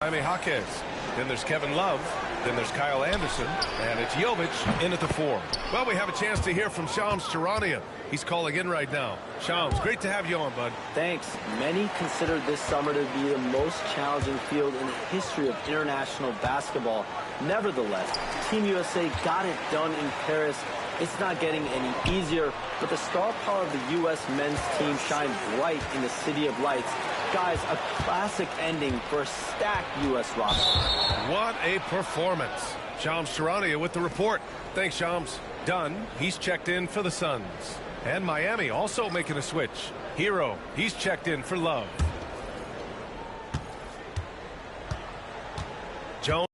Jaime Jaquez. Then there's Kevin Love. Then there's Kyle Anderson. And it's Jovic in at the 4. Well, we have a chance to hear from Shams Charania. He's calling in right now. Shams, great to have you on, bud. Thanks. Many consider this summer to be the most challenging field in the history of international basketball. Nevertheless, Team USA got it done in Paris. It's not getting any easier, but the star power of the U.S. men's team shined bright in the City of Lights. Guys, a classic ending for a stacked U.S. roster. What a performance. Shams Charania with the report. Thanks, Shams. Dunn, he's checked in for the Suns. And Miami also making a switch. Hero, he's checked in for Love. Jones.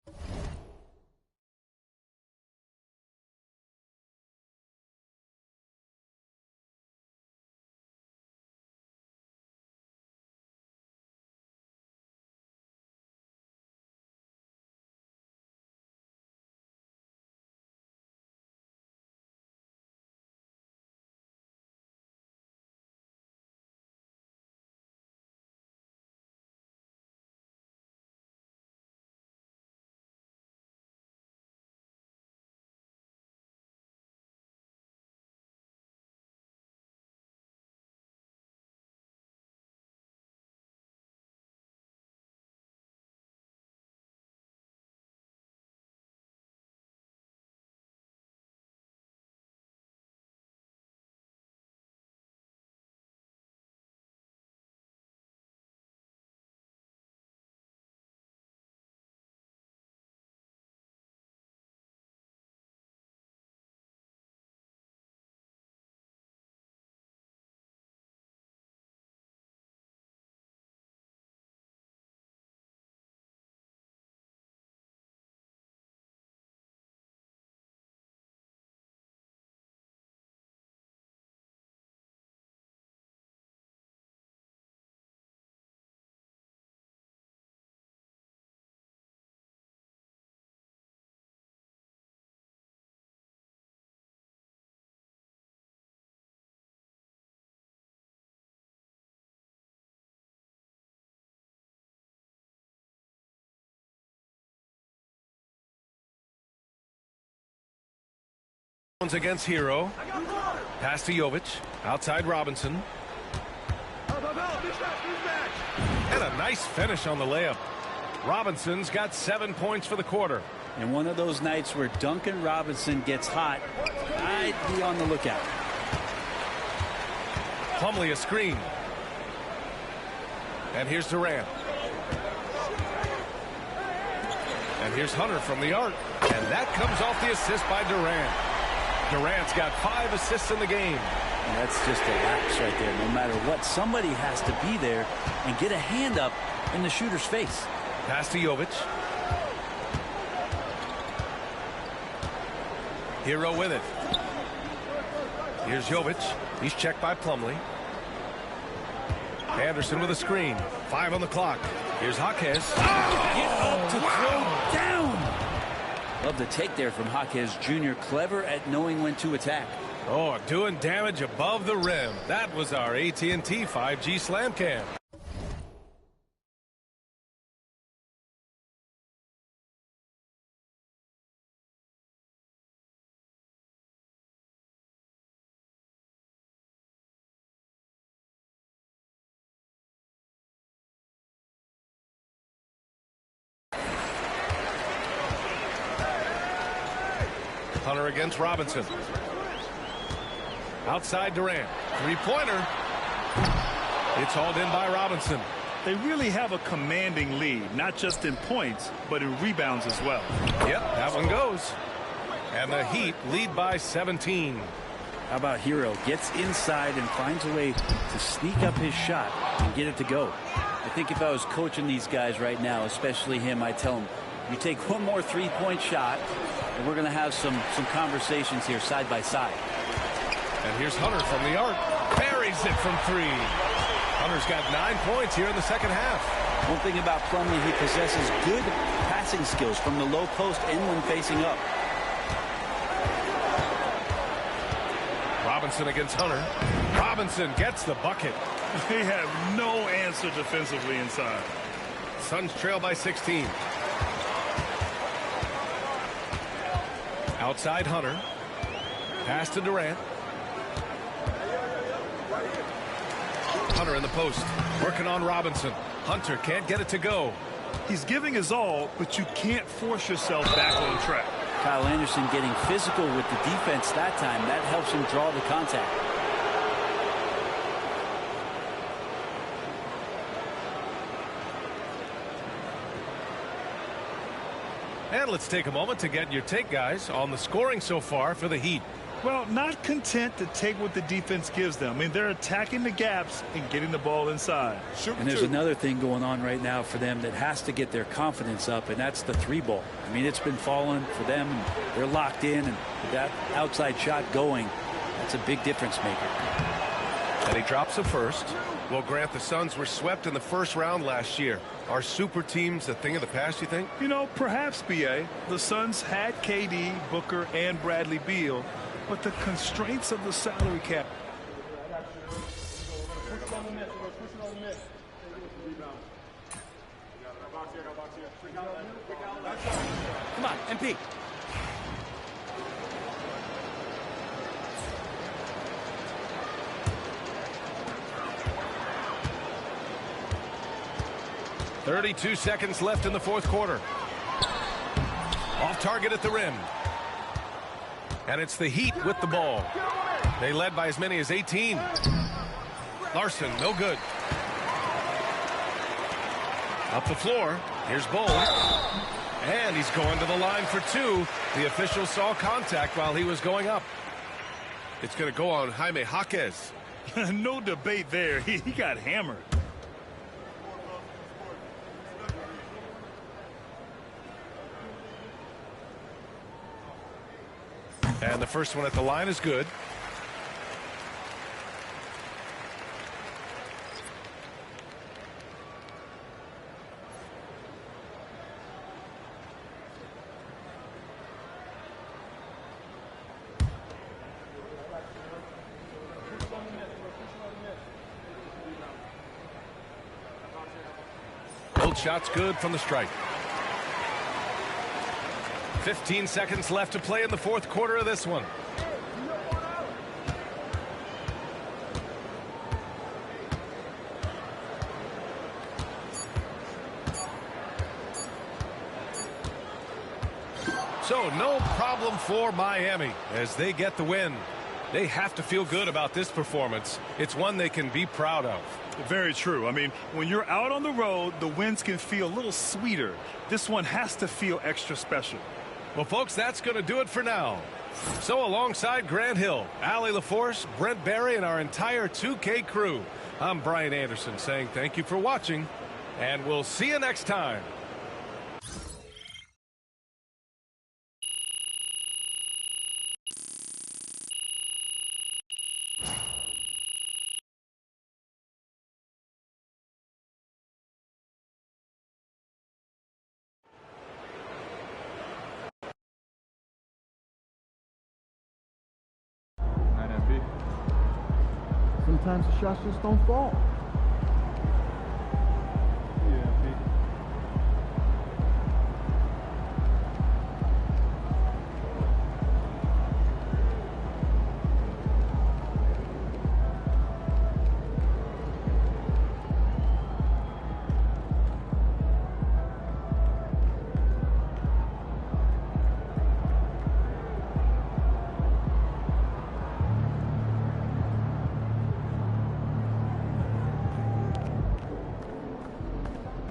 Against Hero. Pass to Jovic. Outside Robinson. And a nice finish on the layup. Robinson's got 7 points for the quarter. And one of those nights where Duncan Robinson gets hot, I'd be on the lookout. Plumlee a screen. And here's Durant. And here's Hunter from the arc. And that comes off the assist by Durant. Durant's got 5 assists in the game. And that's just a lapse right there. No matter what, somebody has to be there and get a hand up in the shooter's face. Pass to Jovic. Hero with it. Here's Jovic. He's checked by Plumlee. Anderson with a screen. 5 on the clock. Here's Jaquez. Get up to throw down. Love the take there from Jaquez Jr. Clever at knowing when to attack. Oh, doing damage above the rim. That was our AT&T 5G Slam Cam. Hunter against Robinson. Outside Durant. Three-pointer. It's hauled in by Robinson. They really have a commanding lead, not just in points, but in rebounds as well. Yep, that one goes. And the Heat lead by 17. How about Hero? Gets inside and finds a way to sneak up his shot and get it to go. I think if I was coaching these guys right now, especially him, I'd tell him, you take one more three-point shot, and we're going to have some conversations here side by side. And here's Hunter from the arc. Buries it from 3. Hunter's got 9 points here in the second half. One thing about Plumlee, he possesses good passing skills from the low post and when facing up. Robinson against Hunter. Robinson gets the bucket. They have no answer defensively inside. Suns trail by 16. Outside Hunter. Pass to Durant. Hunter in the post. Working on Robinson. Hunter can't get it to go. He's giving his all, but you can't force yourself back on track. Kyle Anderson getting physical with the defense that time. That helps him draw the contact. And let's take a moment to get your take, guys, on the scoring so far for the Heat. Well, not content to take what the defense gives them. I mean, they're attacking the gaps and getting the ball inside. And there's another thing going on right now for them that has to get their confidence up, and that's the three ball. I mean, it's been falling for them, and they're locked in, and with that outside shot going, that's a big difference maker. And he drops the first. Well, Grant, the Suns were swept in the first round last year. Are super teams a thing of the past, you think? You know, perhaps, B.A. The Suns had KD, Booker, and Bradley Beal, but the constraints of the salary cap. Come on, MP. .32 seconds left in the fourth quarter. Off target at the rim. And it's the Heat with the ball. They led by as many as 18. Larson, no good. Up the floor. Here's Bull. And he's going to the line for two. The official saw contact while he was going up. It's going to go on Jaime Jaquez. No debate there. He got hammered. And the first one at the line is good. Both shots good from the stripe. 15 seconds left to play in the fourth quarter of this one. So no problem for Miami as they get the win. They have to feel good about this performance. It's one they can be proud of. Very true. I mean, when you're out on the road, the wins can feel a little sweeter. This one has to feel extra special. Well, folks, that's going to do it for now. So alongside Grant Hill, Allie LaForce, Brent Barry, and our entire 2K crew, I'm Brian Anderson saying thank you for watching, and we'll see you next time. Sometimes the shots just don't fall.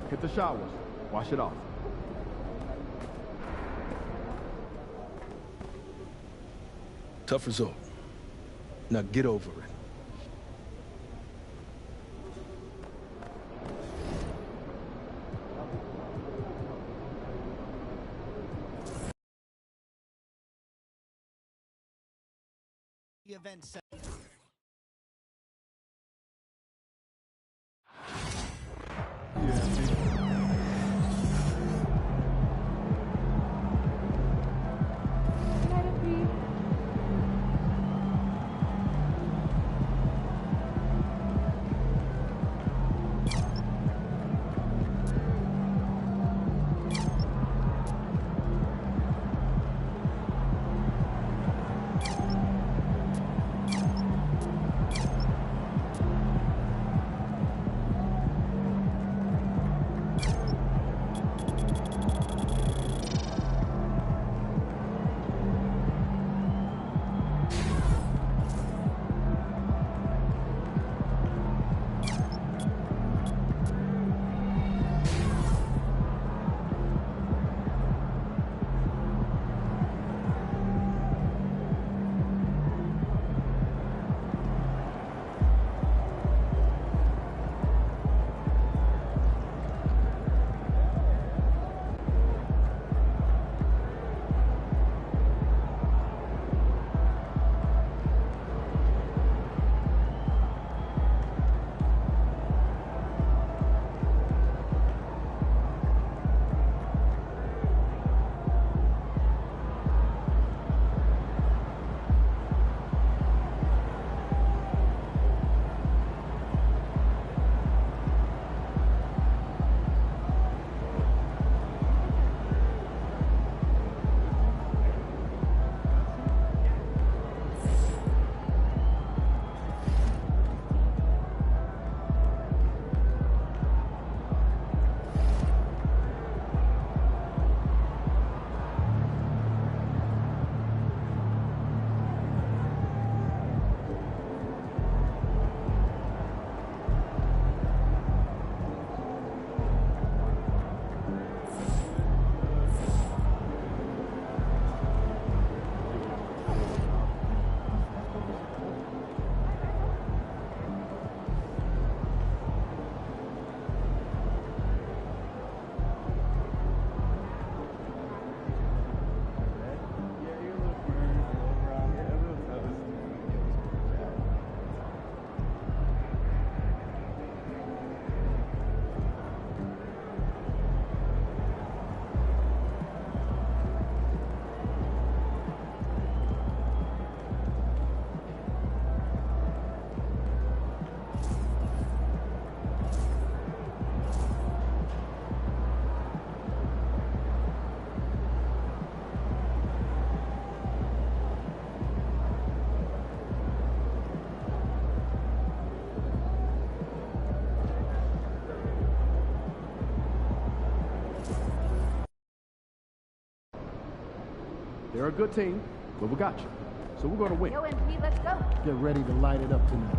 Hit the showers. Wash it off. Tough result. Now get over it. The event set. They're a good team, but we got you. So we're going to win. Yo, MP, let's go. Get ready to light it up tonight.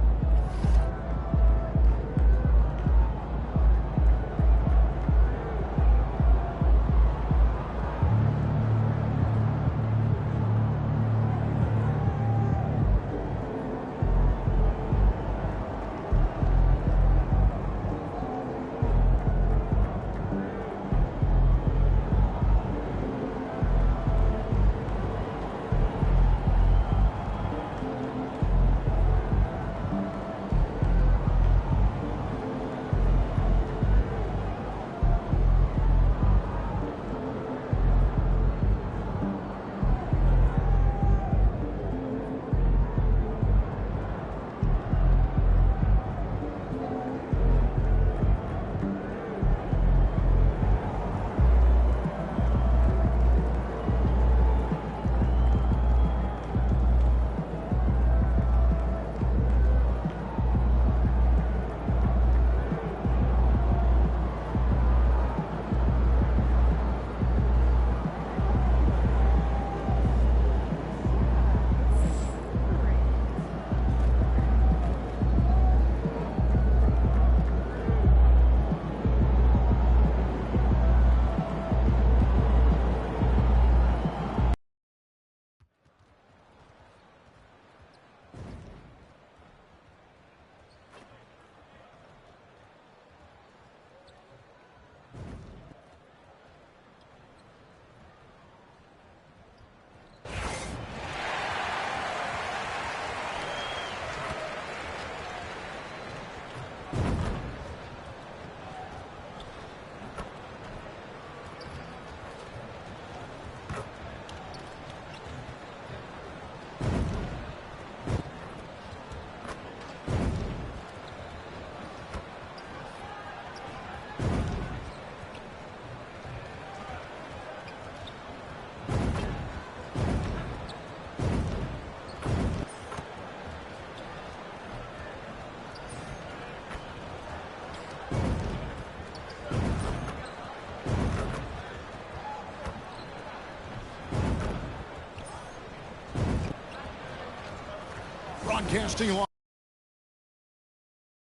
Broadcasting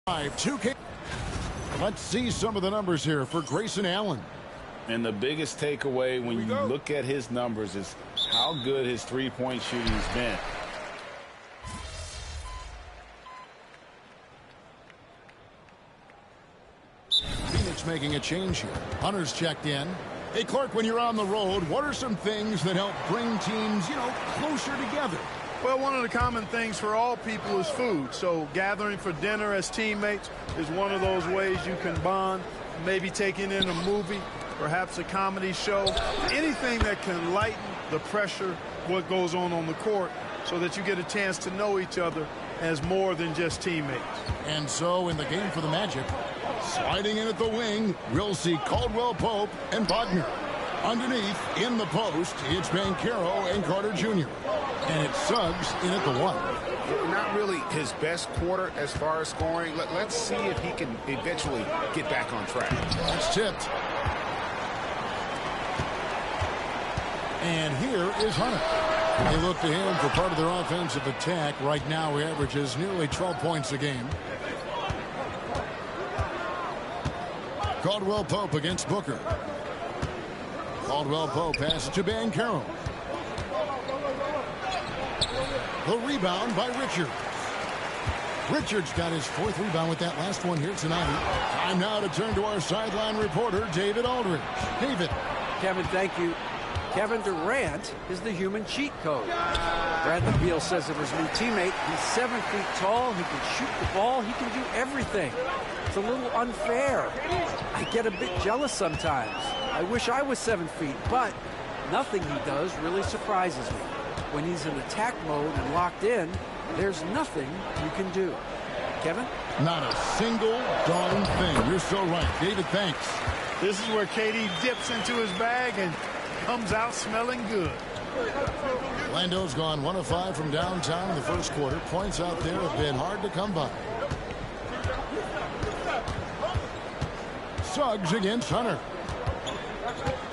live 2K. Let's see some of the numbers here for Grayson Allen. And the biggest takeaway when you look at his numbers is how good his three-point shooting's been. Phoenix making a change here. Hunter's checked in. Hey, Clark, when you're on the road, what are some things that help bring teams, closer together? Well, one of the common things for all people is food. So gathering for dinner as teammates is one of those ways you can bond. Maybe taking in a movie, perhaps a comedy show, anything that can lighten the pressure, what goes on the court, so that you get a chance to know each other as more than just teammates. And so in the game for the Magic, sliding in at the wing, we'll see Caldwell Pope and Wagner. Underneath, in the post, it's Banchero and Carter Jr. And it's Suggs in at the one. Not really his best quarter as far as scoring. Let's see if he can eventually get back on track. That's tipped. And here is Hunter. They look to him for part of their offensive attack. Right now, he averages nearly 12 points a game. Caldwell Pope against Booker. Caldwell Pope passes to Banchero. The rebound by Richards. Richards got his fourth rebound with that last one here tonight. Time now to turn to our sideline reporter, David Aldridge. David. Kevin, thank you. Kevin Durant is the human cheat code. Bradley Beal says of his new teammate, he's 7 feet tall, he can shoot the ball, he can do everything. It's a little unfair. I get a bit jealous sometimes. I wish I was 7 feet, but nothing he does really surprises me. When he's in attack mode and locked in, there's nothing you can do. Kevin? Not a single darn thing. You're so right. David, thanks. This is where KD dips into his bag and comes out smelling good. Orlando's gone 1 of 5 from downtown in the first quarter. Points out there have been hard to come by. Suggs against Hunter.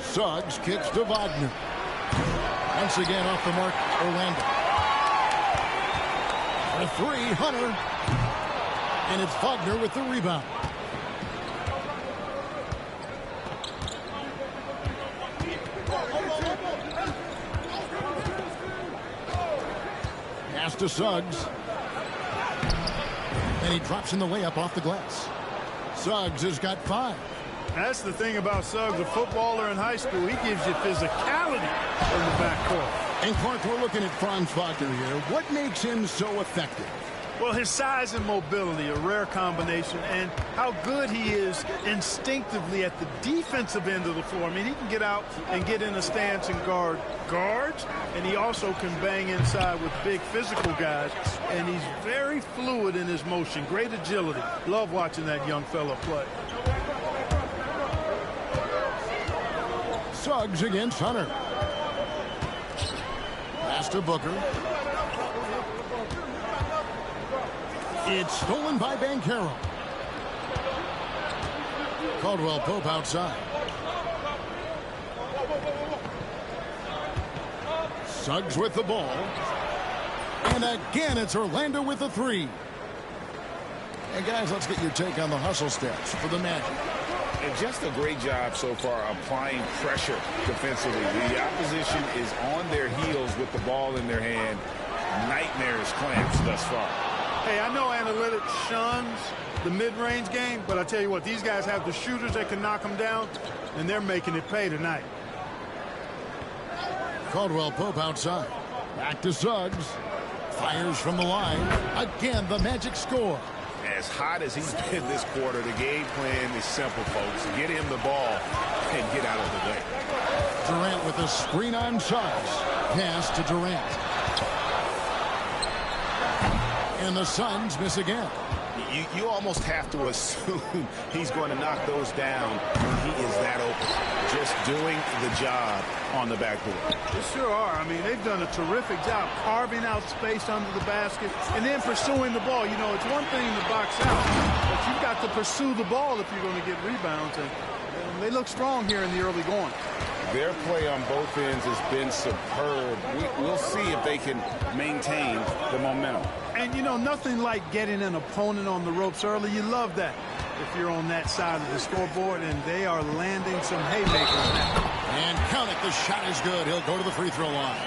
Suggs kicks to Wagner. Once again off the mark, Orlando. For three, Hunter. And it's Wagner with the rebound. Pass to Suggs. And he drops in the layup off the glass. Suggs has got 5. That's the thing about Suggs, a footballer in high school. He gives you physicality in the backcourt. And Clark, we're looking at Franz Wagner here. What makes him so effective? Well, his size and mobility, a rare combination, and how good he is instinctively at the defensive end of the floor. I mean, he can get out and get in a stance and guard guards, and he also can bang inside with big physical guys, and he's very fluid in his motion. Great agility. Love watching that young fella play. Suggs against Hunter. Pass to Booker. It's stolen by Banchero. Caldwell Pope outside. Suggs with the ball. And again, it's Orlando with the 3. And guys, let's get your take on the hustle stats for the Magic. And just a great job so far applying pressure defensively. The opposition is on their heels with the ball in their hand. Nightmares clamps thus far. Hey, I know analytics shuns the mid-range game, but I tell you what, these guys have the shooters that can knock them down, and they're making it pay tonight. Caldwell Pope outside. Back to Suggs. Fires from the line. Again, the Magic score. As hot as he's been this quarter, the game plan is simple, folks. Get him the ball and get out of the way. Durant with a screen on Suggs. Pass to Durant. And the Suns miss again. You almost have to assume he's going to knock those down when he is that open. Just doing the job on the backboard. They sure are. I mean, they've done a terrific job carving out space under the basket and then pursuing the ball. You know, it's one thing to box out, but you've got to pursue the ball if you're going to get rebounds. And they look strong here in the early going. Their play on both ends has been superb. We'll see if they can maintain the momentum. And, you know, nothing like getting an opponent on the ropes early. You love that if you're on that side of the scoreboard, and they are landing some haymakers now. And count it, the shot is good. He'll go to the free throw line.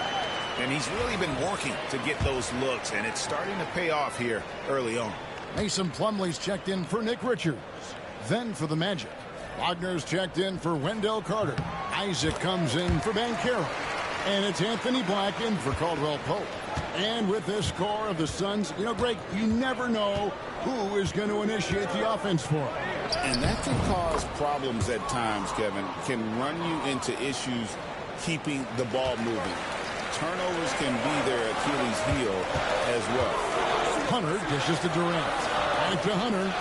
And he's really been working to get those looks, and it's starting to pay off here early on. Mason Plumlee's checked in for Nick Richards. Then for the Magic, Wagner's checked in for Wendell Carter. Isaac comes in for Banchero. And it's Anthony Black in for Caldwell Pope. And with this score of the Suns, you know, Greg, you never know who is going to initiate the offense for him. And that can cause problems at times, Kevin. Can run you into issues keeping the ball moving. Turnovers can be their Achilles heel as well. Hunter dishes to Durant. Back to Hunter.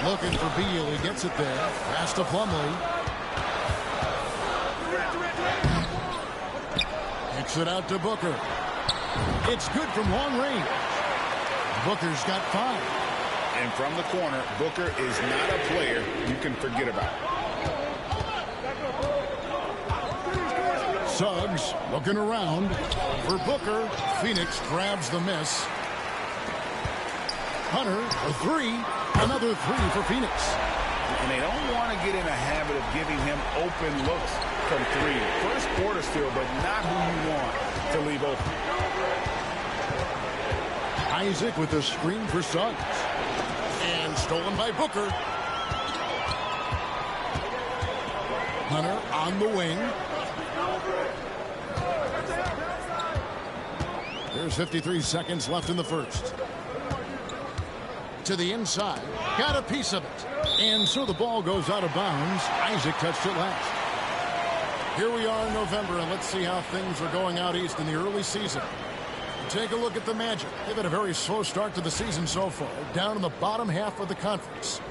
Looking for Beal. He gets it there. Pass to Plumlee. Kicks it out to Booker. It's good from long range. Booker's got 5. And from the corner, Booker is not a player you can forget about. Suggs looking around for Booker. Phoenix grabs the miss. Hunter, a 3. Another 3 for Phoenix. And they don't want to get in a habit of giving him open looks from 3. First quarter still, but not who you want to leave open. Isaac with a screen for Suggs. And stolen by Booker. Hunter on the wing. There's 53 seconds left in the first. To the inside. Got a piece of it. And so the ball goes out of bounds. Isaac touched it last. Here we are in November, and let's see how things are going out east in the early season. Take a look at the Magic. They've had a very slow start to the season so far, down in the bottom half of the conference.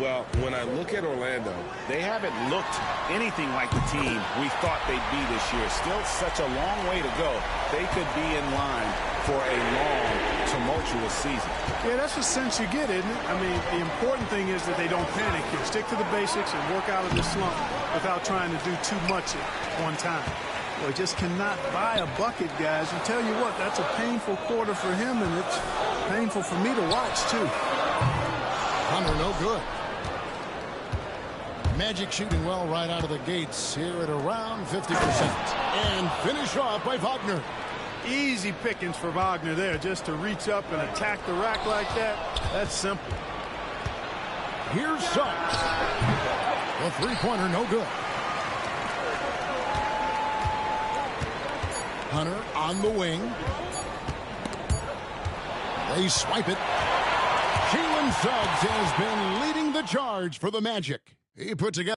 Well, when I look at Orlando, they haven't looked anything like the team we thought they'd be this year. Still such a long way to go. They could be in line for a long, tumultuous season. Yeah, that's the sense you get, isn't it? I mean, the important thing is that they don't panic here. Stick to the basics and work out of the slump without trying to do too much at one time. Well, just cannot buy a bucket, guys. And tell you what, that's a painful quarter for him, and it's painful for me to watch, too. Hunter, no good. Magic shooting well right out of the gates here at around 50%. And finish off by Wagner. Easy pickings for Wagner there, just to reach up and attack the rack like that. That's simple. Here's Suggs. The three-pointer, no good. Hunter on the wing. They swipe it. Jalen Suggs has been leading the charge for the Magic. He put together.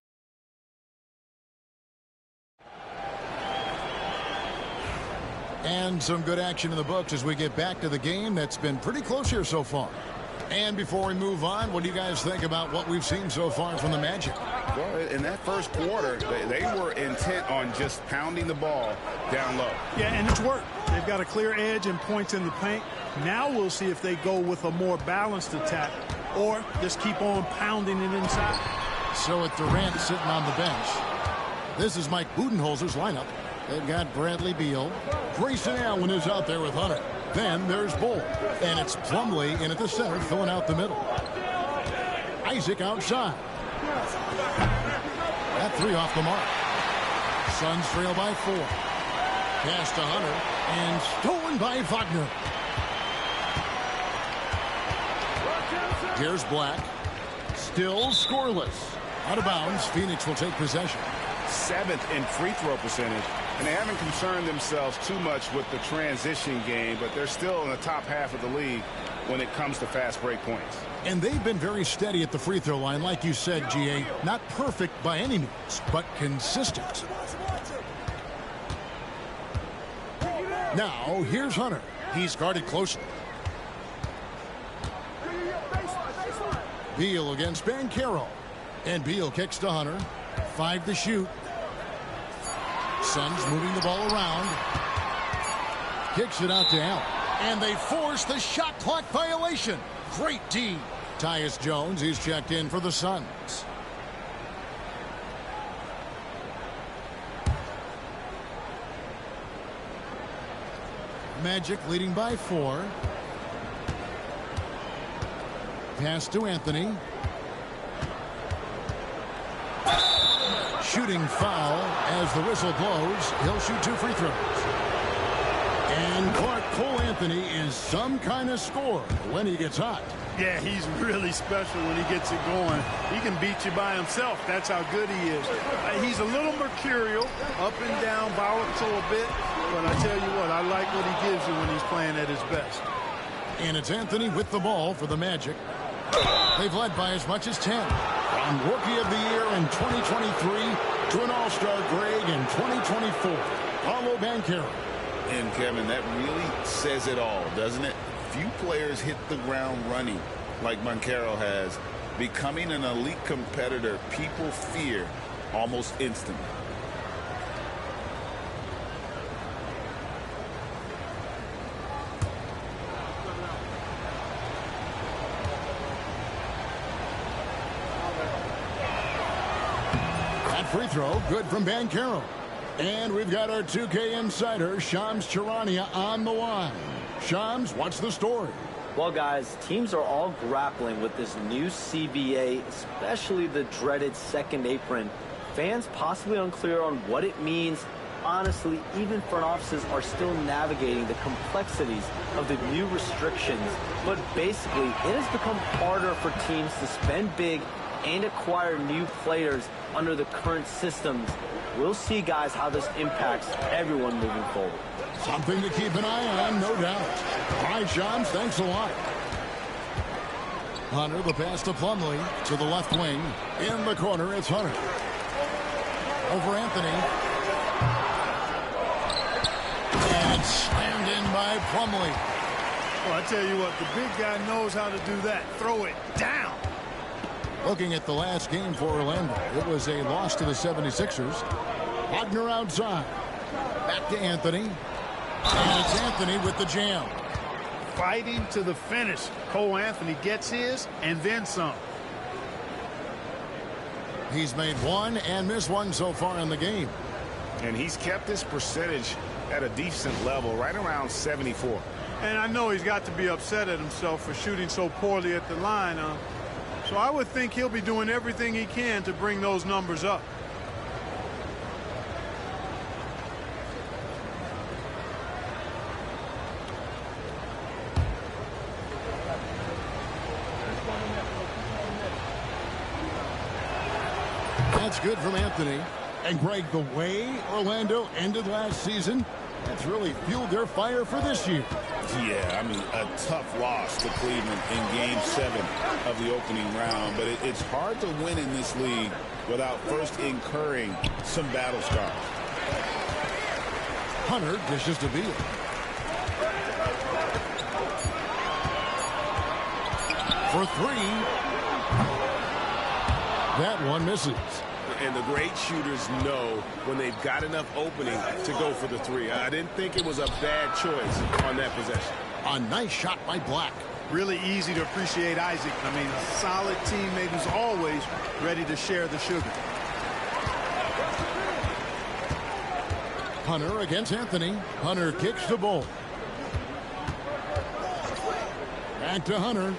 And some good action in the books as we get back to the game that's been pretty close here so far. And before we move on, what do you guys think about what we've seen so far from the Magic? Well, in that first quarter, they were intent on just pounding the ball down low. Yeah, and it's worked. They've got a clear edge and points in the paint. Now we'll see if they go with a more balanced attack or just keep on pounding it inside. So with Durant sitting on the bench, this is Mike Budenholzer's lineup. They've got Bradley Beal. Grayson Allen is out there with Hunter. Then there's Bull. And it's Plumlee in at the center, filling out the middle. Isaac outside. That three off the mark. Suns trail by 4. Pass to Hunter. And stolen by Wagner. Here's Black. Still scoreless. Out of bounds. Phoenix will take possession. 7th in free throw percentage. And they haven't concerned themselves too much with the transition game, but they're still in the top half of the league when it comes to fast break points. And they've been very steady at the free throw line, like you said, GA. Not perfect by any means, but consistent. Now, here's Hunter. He's guarded closely. Beal against Banchero. And Beal kicks to Hunter. 5 to shoot. Suns moving the ball around. Kicks it out to Allen. And they force the shot clock violation. Great D. Tyus Jones, he's checked in for the Suns. Magic leading by 4. Pass to Anthony. Shooting foul as the whistle blows. He'll shoot 2 free throws. And Clark Cole Anthony is some kind of scorer when he gets hot. Yeah, he's really special when he gets it going. He can beat you by himself. That's how good he is. He's a little mercurial, up and down, volatile a bit. But I tell you what, I like what he gives you when he's playing at his best. And it's Anthony with the ball for the Magic. They've led by as much as 10. From Rookie of the Year in 2023 to an All-Star grade in 2024. Paolo Banchero. And, Kevin, that really says it all, doesn't it? Few players hit the ground running like Banchero has. Becoming an elite competitor, people fear almost instantly. Free throw, good from Banchero. And we've got our 2K insider, Shams Charania, on the line. Shams, what's the story? Well, guys, teams are all grappling with this new CBA, especially the dreaded second apron. Fans possibly unclear on what it means. Honestly, even front offices are still navigating the complexities of the new restrictions. But basically, it has become harder for teams to spend big and acquire new players under the current systems. We'll see, guys, how this impacts everyone moving forward. Something to keep an eye on, no doubt. All right, Shams, thanks a lot. Hunter, the pass to Plumlee, to the left wing. In the corner, it's Hunter. Over Anthony. And slammed in by Plumlee. Well, I tell you what, the big guy knows how to do that. Throw it down. Looking at the last game for Orlando, it was a loss to the 76ers. Wagner outside. Back to Anthony. And it's Anthony with the jam. Fighting to the finish. Cole Anthony gets his and then some. He's made one and missed one so far in the game. And he's kept his percentage at a decent level, right around 74. And I know he's got to be upset at himself for shooting so poorly at the line. So I would think he'll be doing everything he can to bring those numbers up. That's good from Anthony. And Greg, the way Orlando ended last season, that's really fueled their fire for this year. Yeah, I mean, a tough loss to Cleveland in Game 7 of the opening round. But it's hard to win in this league without first incurring some battle scars. Hunter dishes to Beal. For three. That one misses. And the great shooters know when they've got enough opening to go for the three. I didn't think it was a bad choice on that possession. A nice shot by Black. Really easy to appreciate Isaac. I mean, a solid teammate who's always ready to share the sugar. Hunter against Anthony. Hunter kicks the ball. Back to Hunter.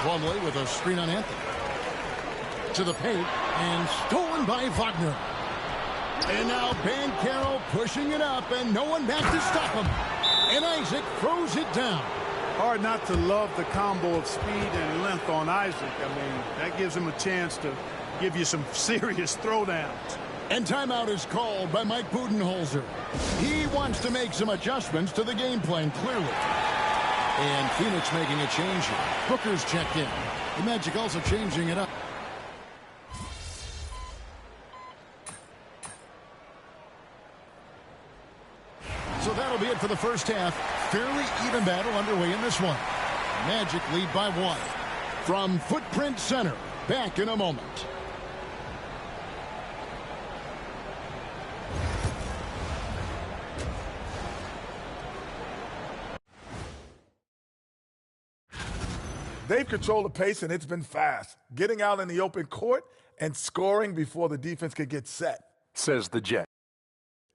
Plumlee with a screen on Anthony. To the paint and stolen by Wagner. And now Banchero pushing it up and no one back to stop him. And Isaac throws it down. Hard not to love the combo of speed and length on Isaac. I mean, that gives him a chance to give you some serious throwdowns. And timeout is called by Mike Budenholzer. He wants to make some adjustments to the game plan, clearly. And Phoenix making a change here. Booker's checked in. The Magic also changing it up. So that'll be it for the first half. Fairly even battle underway in this one. Magic lead by 1. From Footprint Center, back in a moment. They've controlled the pace, and it's been fast. Getting out in the open court and scoring before the defense could get set. Says the Jet.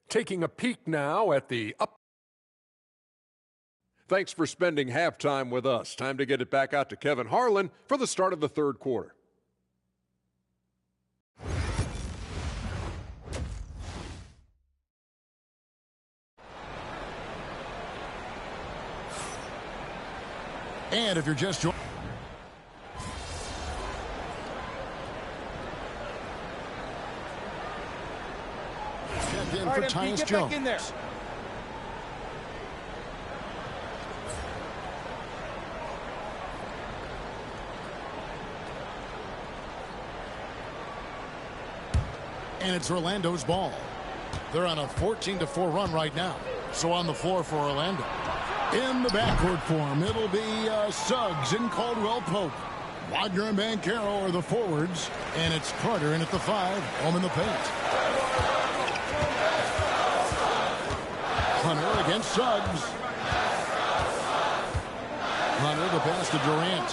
Taking a peek now at the up. Thanks for spending halftime with us. Time to get it back out to Kevin Harlan for the start of the third quarter. And if you're just joining. In for Tyus Jones. Back in there. And it's Orlando's ball. They're on a 14-4 run right now. So on the floor for Orlando. In the backcourt form, it'll be Suggs and Caldwell Pope. Wagner and Banchero are the forwards. And it's Carter in at the 5, home in the paint. Hunter against Suggs. Hunter the pass to Durant.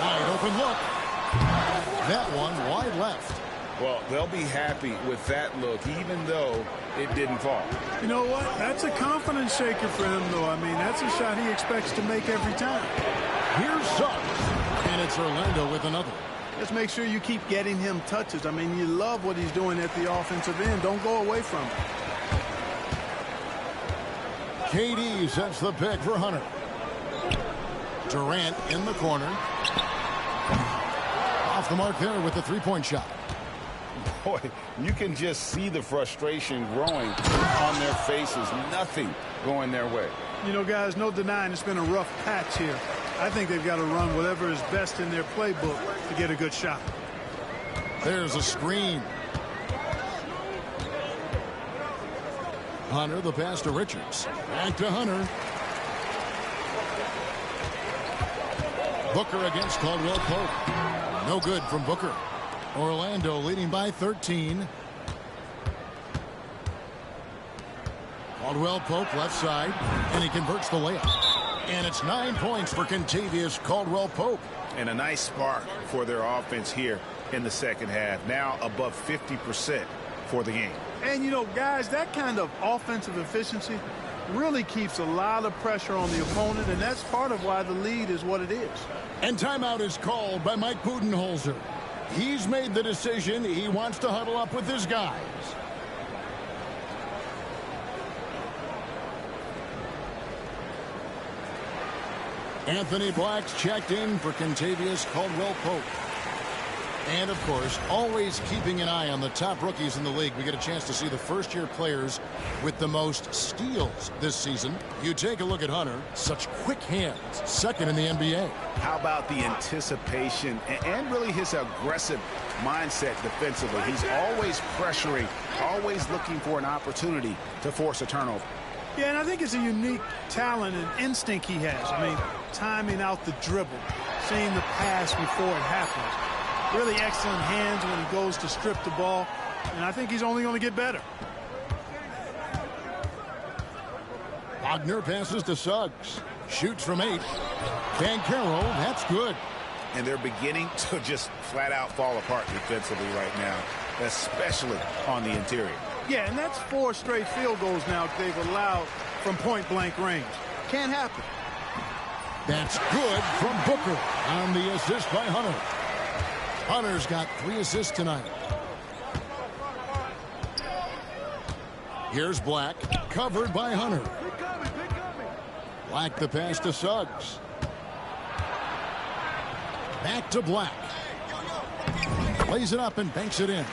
Wide open look. That one wide left. Well, they'll be happy with that look, even though it didn't fall. You know what? That's a confidence shaker for him, though. I mean, that's a shot he expects to make every time. Here's Suggs. And it's Orlando with another. Just make sure you keep getting him touches. I mean, you love what he's doing at the offensive end. Don't go away from it. KD sets the pick for Hunter. Durant in the corner. Off the mark there with the three-point shot. Boy, you can just see the frustration growing on their faces. Nothing going their way. You know, guys, no denying it's been a rough patch here. I think they've got to run whatever is best in their playbook to get a good shot. There's a screen. Hunter, the pass to Richards. Back to Hunter. Booker against Caldwell Pope. No good from Booker. Orlando leading by 13. Caldwell Pope left side, and he converts the layup. And it's 9 points for Kentavious Caldwell Pope. And a nice spark for their offense here in the second half. Now above 50% for the game. And, you know, guys, that kind of offensive efficiency really keeps a lot of pressure on the opponent, and that's part of why the lead is what it is. And timeout is called by Mike Budenholzer. He's made the decision. He wants to huddle up with his guys. Anthony Black's checked in for Kentavious Caldwell Pope. And, of course, always keeping an eye on the top rookies in the league. We get a chance to see the first-year players with the most steals this season. You take a look at Hunter. Such quick hands. Second in the NBA. How about the anticipation and really his aggressive mindset defensively? He's always pressuring, always looking for an opportunity to force a turnover. Yeah, and I think it's a unique talent and instinct he has. I mean, timing out the dribble, seeing the pass before it happens. Really excellent hands when he goes to strip the ball, and I think he's only going to get better. Wagner passes to Suggs. Shoots from 8. Banchero, that's good. And they're beginning to just flat out fall apart defensively right now, especially on the interior. Yeah, and that's 4 straight field goals now they've allowed from point-blank range. Can't happen. That's good from Booker on the assist by Hunter. Hunter's got 3 assists tonight. Here's Black, covered by Hunter. Black the pass to Suggs. Back to Black. Plays it up and banks it in.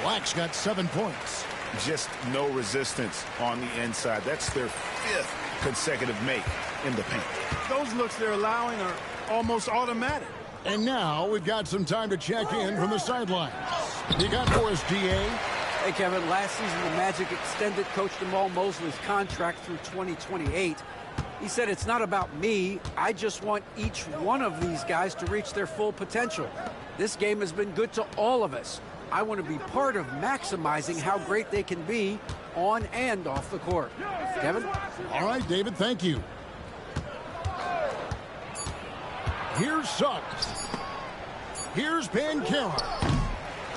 Black's got 7 points. Just no resistance on the inside. That's their 5th consecutive make in the paint. Those looks they're allowing are almost automatic. And now we've got some time to check in from the sidelines. You got for us, DA? Hey, Kevin, last season the Magic extended Coach Jamal Mosley's contract through 2028. He said, it's not about me. I just want each one of these guys to reach their full potential. This game has been good to all of us. I want to be part of maximizing how great they can be on and off the court. Kevin? All right, David, thank you. Here's Suggs. Here's Banchero.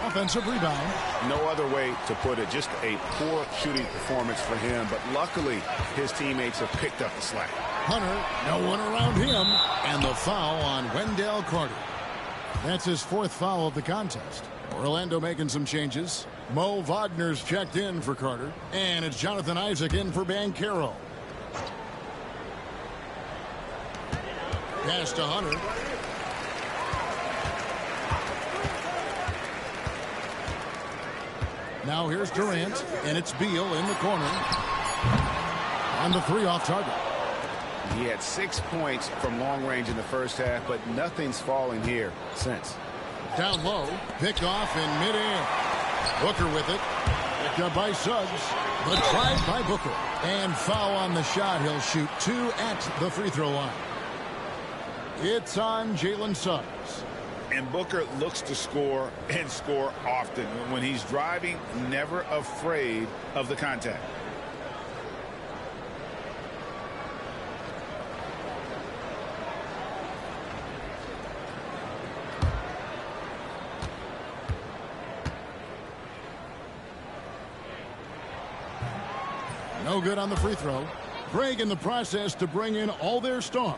Offensive rebound. No other way to put it. Just a poor shooting performance for him. But luckily, his teammates have picked up the slack. Hunter, no one around him. And the foul on Wendell Carter. That's his 4th foul of the contest. Orlando making some changes. Mo Wagner's checked in for Carter. And it's Jonathan Isaac in for Banchero. Pass to Hunter. Now here's Durant, and it's Beal in the corner. And the 3 off target. He had 6 points from long range in the first half, but nothing's falling here since. Down low, picked off in midair. Booker with it. Picked up by Suggs, but tried by Booker. And foul on the shot. He'll shoot 2 at the free throw line. It's on Jalen Suggs. And Booker looks to score and score often. When he's driving, never afraid of the contact. No good on the free throw. Craig in the process to bring in all their stars.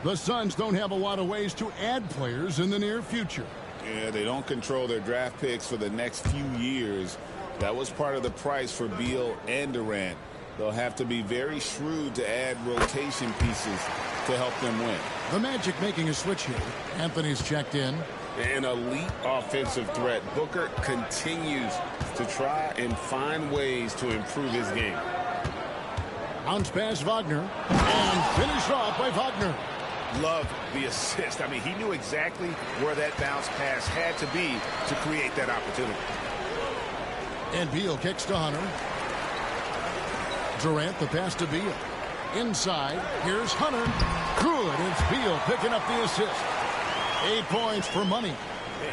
The Suns don't have a lot of ways to add players in the near future. Yeah, they don't control their draft picks for the next few years. That was part of the price for Beal and Durant. They'll have to be very shrewd to add rotation pieces to help them win. The Magic making a switch here. Anthony's checked in. An elite offensive threat. Booker continues to try and find ways to improve his game. Bounce pass Wagner. And finished off by Wagner. Loved the assist. I mean, he knew exactly where that bounce pass had to be to create that opportunity. And Beal kicks to Hunter. Durant the pass to Beal. Inside, here's Hunter. Good. It's Beal picking up the assist. 8 points for Money.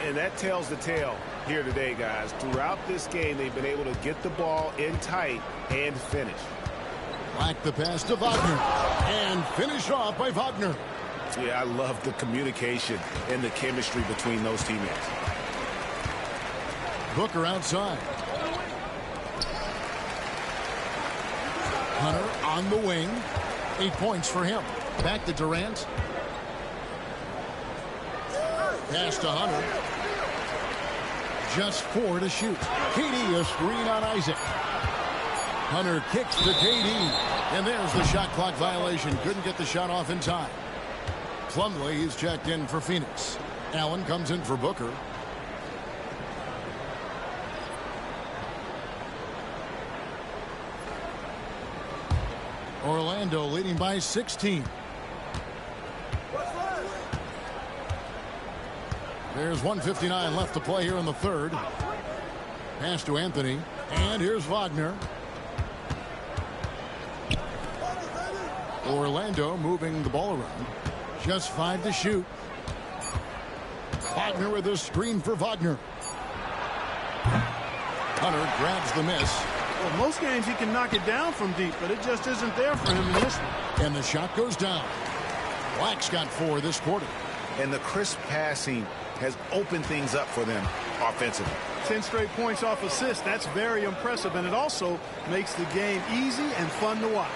And that tells the tale here today, guys. Throughout this game, they've been able to get the ball in tight and finish. Black the pass to Wagner. And finished off by Wagner. Yeah, I love the communication and the chemistry between those teammates. Booker outside. Hunter on the wing. 8 points for him. Back to Durant. Pass to Hunter. Just 4 to shoot. KD, a screen on Isaac. Hunter kicks to KD. And there's the shot clock violation. Couldn't get the shot off in time. Plumlee is checked in for Phoenix. Allen comes in for Booker. Orlando leading by 16. There's 1:59 left to play here in the third. Pass to Anthony. And here's Wagner. Orlando moving the ball around. Just 5 to shoot. Wagner with a screen for Wagner. Hunter grabs the miss. Well, most games he can knock it down from deep, but it just isn't there for him in this one. And the shot goes down. Black's got 4 this quarter. And the crisp passing has opened things up for them offensively. 10 straight points off assists. That's very impressive, and it also makes the game easy and fun to watch.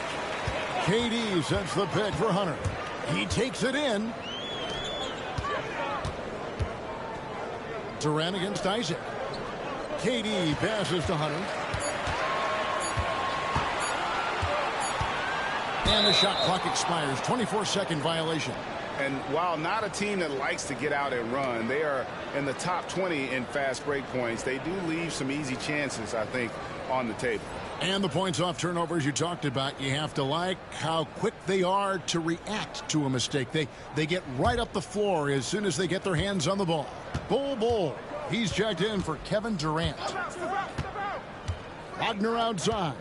KD sets the pick for Hunter. He takes it in. Durant against Isaac. KD passes to Hunter. And the shot clock expires. 24-second violation. And while not a team that likes to get out and run, they are in the top 20 in fast break points. They do leave some easy chances, I think, on the table. And the points off turnovers you talked about. You have to like how quick they are to react to a mistake. They get right up the floor as soon as they get their hands on the ball. Bull. He's checked in for Kevin Durant. Wagner outside.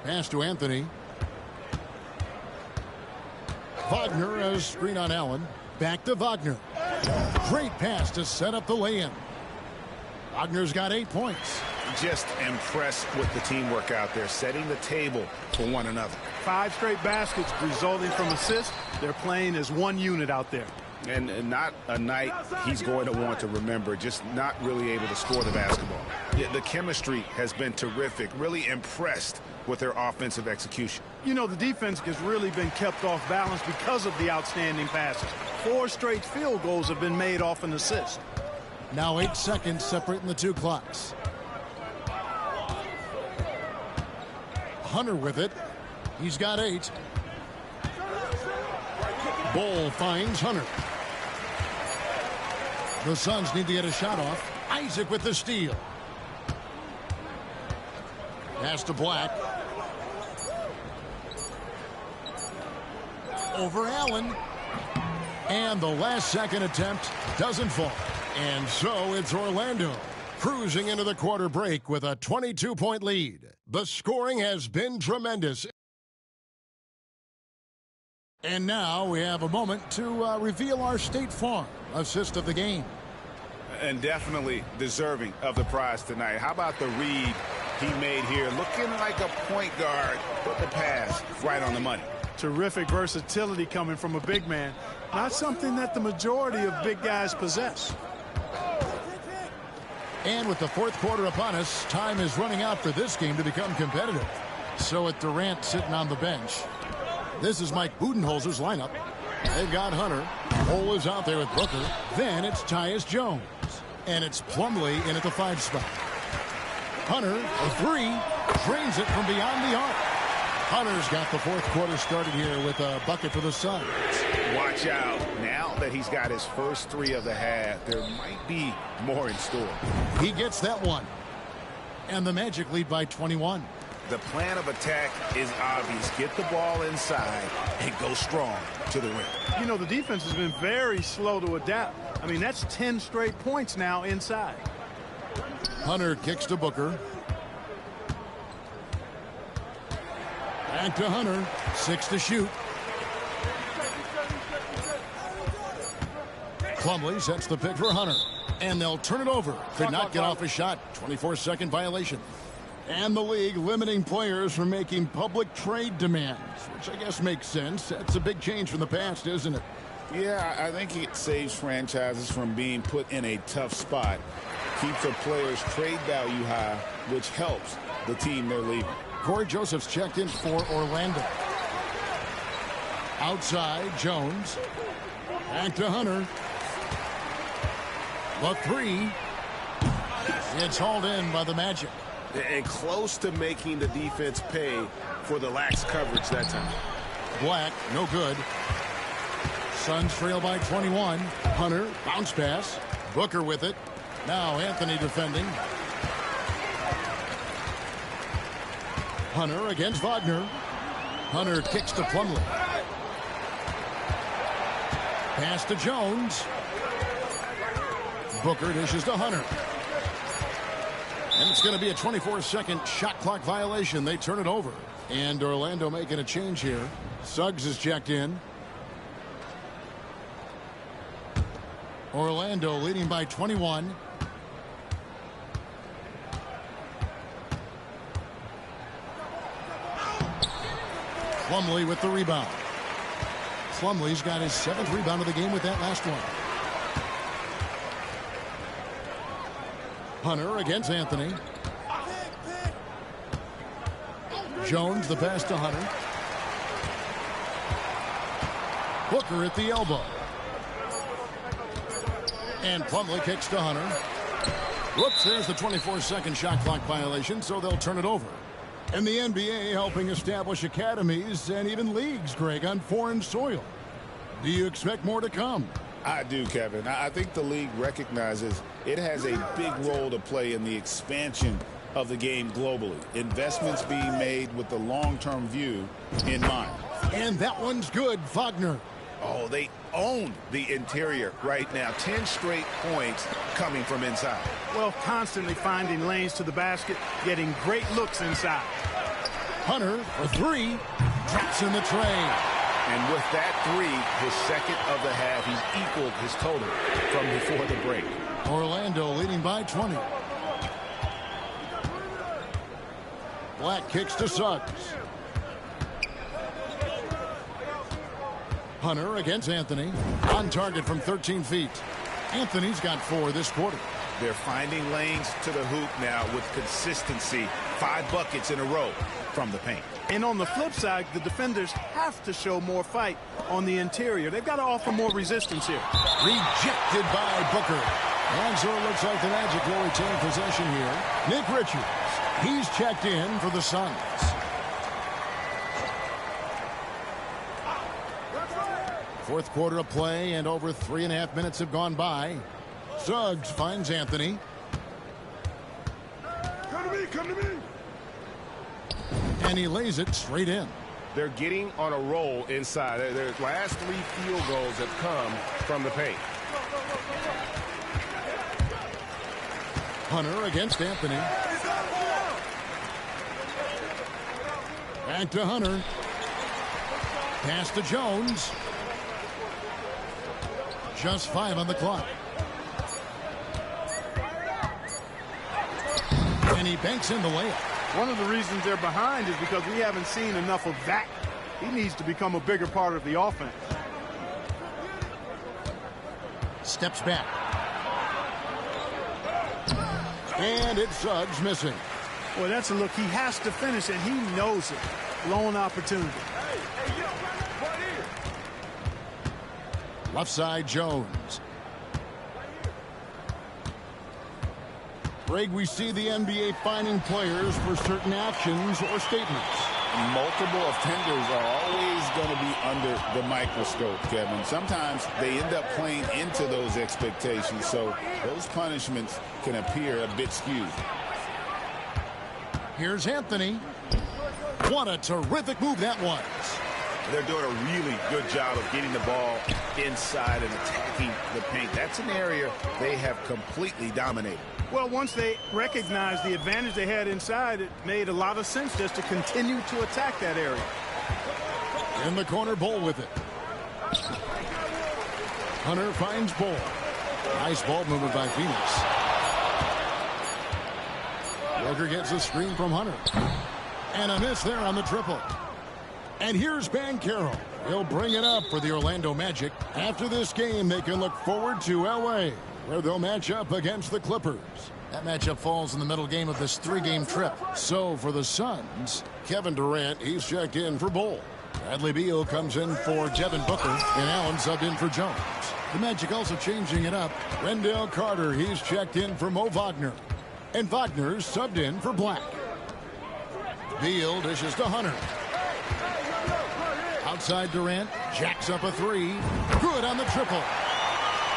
Pass to Anthony. Wagner has screen on Allen. Back to Wagner. Great pass to set up the lay-in. Wagner's got 8 points. Just impressed with the teamwork out there, setting the table for one another. 5 straight baskets resulting from assists. They're playing as one unit out there. And not a night he's going to want to remember, just not really able to score the basketball. Yeah, the chemistry has been terrific. Really impressed with their offensive execution. You know, the defense has really been kept off balance because of the outstanding passes. 4 straight field goals have been made off an assist. Now 8 seconds separating the 2 clocks. Hunter with it. He's got 8. Bull finds Hunter. The Suns need to get a shot off. Isaac with the steal. Pass to Black. Over Allen. And the last second attempt doesn't fall. And so it's Orlando cruising into the quarter break with a 22-point lead. The scoring has been tremendous. And now we have a moment to reveal our State Farm assist of the game. And definitely deserving of the prize tonight. How about the read he made here? Looking like a point guard, but the pass right on the money. Terrific versatility coming from a big man. Not something that the majority of big guys possess. And with the fourth quarter upon us, time is running out for this game to become competitive. So with Durant sitting on the bench, this is Mike Budenholzer's lineup. They've got Hunter. Cole is out there with Booker. Then it's Tyus Jones. And it's Plumlee in at the 5 spot. Hunter, a 3, drains it from beyond the arc. Hunter's got the fourth quarter started here with a bucket for the Suns. Watch out. Now that he's got his first 3 of the half, there might be more in store. He gets that one. And the Magic lead by 21. The plan of attack is obvious. Get the ball inside and go strong to the rim. You know, the defense has been very slow to adapt. I mean, that's 10 straight points now inside. Hunter kicks to Booker. Back to Hunter. 6 to shoot. Plumlee sets the pick for Hunter. And they'll turn it over. Could not get off a shot. 24-second violation. And the league limiting players from making public trade demands, which I guess makes sense. That's a big change from the past, isn't it? Yeah, I think it saves franchises from being put in a tough spot. Keeps a player's trade value high, which helps the team they're leaving. Corey Joseph's checked in for Orlando. Outside, Jones. Back to Hunter. The three. It's hauled in by the Magic. And close to making the defense pay for the lax coverage that time. Black, no good. Suns trail by 21. Hunter, bounce pass. Booker with it. Now Anthony defending. Hunter against Wagner. Hunter kicks to Plumlee. Pass to Jones. Booker dishes to Hunter. And it's going to be a 24-second shot clock violation. They turn it over. And Orlando making a change here. Suggs is checked in. Orlando leading by 21. Plumlee with the rebound. Plumlee's got his 7th rebound of the game with that last one. Hunter against Anthony. Jones the pass to Hunter. Booker at the elbow. And Plumlee kicks to Hunter. Whoops, there's the 24-second shot clock violation, so they'll turn it over. And the NBA helping establish academies and even leagues, Greg, on foreign soil. Do you expect more to come? I do, Kevin. I think the league recognizes it has a big role to play in the expansion of the game globally. Investments being made with the long-term view in mind. And that one's good, Wagner. Oh, they own the interior right now. 10 straight points coming from inside. Well, constantly finding lanes to the basket, getting great looks inside. Hunter for three. Drops in the tray. And with that three, his second of the half, he's equaled his total from before the break. Orlando leading by 20. Black kicks to Suggs. Hunter against Anthony. On target from 13 feet. Anthony's got 4 this quarter. They're finding lanes to the hoop now with consistency. 5 buckets in a row from the paint. And on the flip side, the defenders have to show more fight on the interior. They've got to offer more resistance here. Rejected by Booker. And so it looks like the Magic will retain possession here. Nick Richards. He's checked in for the Suns. Fourth quarter of play, and over 3.5 minutes have gone by. Suggs finds Anthony. Come to me, come to me. And he lays it straight in. They're getting on a roll inside. Their last 3 field goals have come from the paint. Hunter against Anthony. Back to Hunter. Pass to Jones. Just 5 on the clock. And he banks in the layup. One of the reasons they're behind is because we haven't seen enough of that. He needs to become a bigger part of the offense. Steps back. And it's Suggs missing. Well, that's a look he has to finish, and he knows it. Lone opportunity. Left side, Jones. Greg, we see the NBA fining players for certain actions or statements. Multiple offenders are always going to be under the microscope, Kevin. Sometimes they end up playing into those expectations, so those punishments can appear a bit skewed. Here's Anthony. What a terrific move that was. They're doing a really good job of getting the ball inside and attacking the paint. That's an area they have completely dominated. Well, once they recognized the advantage they had inside, it made a lot of sense just to continue to attack that area. In the corner, Bull with it. Hunter finds Ball. Nice ball movement by Phoenix. Walker gets a screen from Hunter. And a miss there on the triple. And here's Banchero. He'll bring it up for the Orlando Magic. After this game, they can look forward to L.A., where they'll match up against the Clippers. That matchup falls in the middle game of this 3-game trip. So for the Suns, Kevin Durant, he's checked in for Bull. Bradley Beal comes in for Devin Booker, and Allen subbed in for Jones. The Magic also changing it up. Wendell Carter, he's checked in for Mo Wagner. And Wagner's subbed in for Black. Beal dishes to Hunter. Outside Durant, jacks up a three. Good on the triple.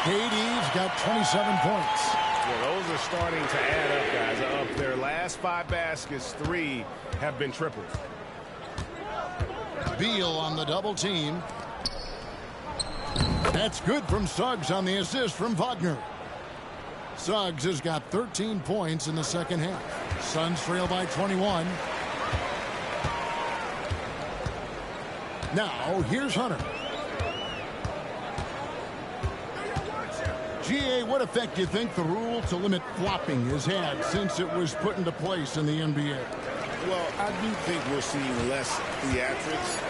KD's got 27 points. Well, those are starting to add up, guys. Of their last 5 baskets, 3 have been triples. Beal on the double team. That's good from Suggs on the assist from Wagner. Suggs has got 13 points in the second half. Suns trail by 21. Now, here's Hunter. GA, what effect do you think the rule to limit flopping has had since it was put into place in the NBA? Well, I do think we're seeing less theatrics.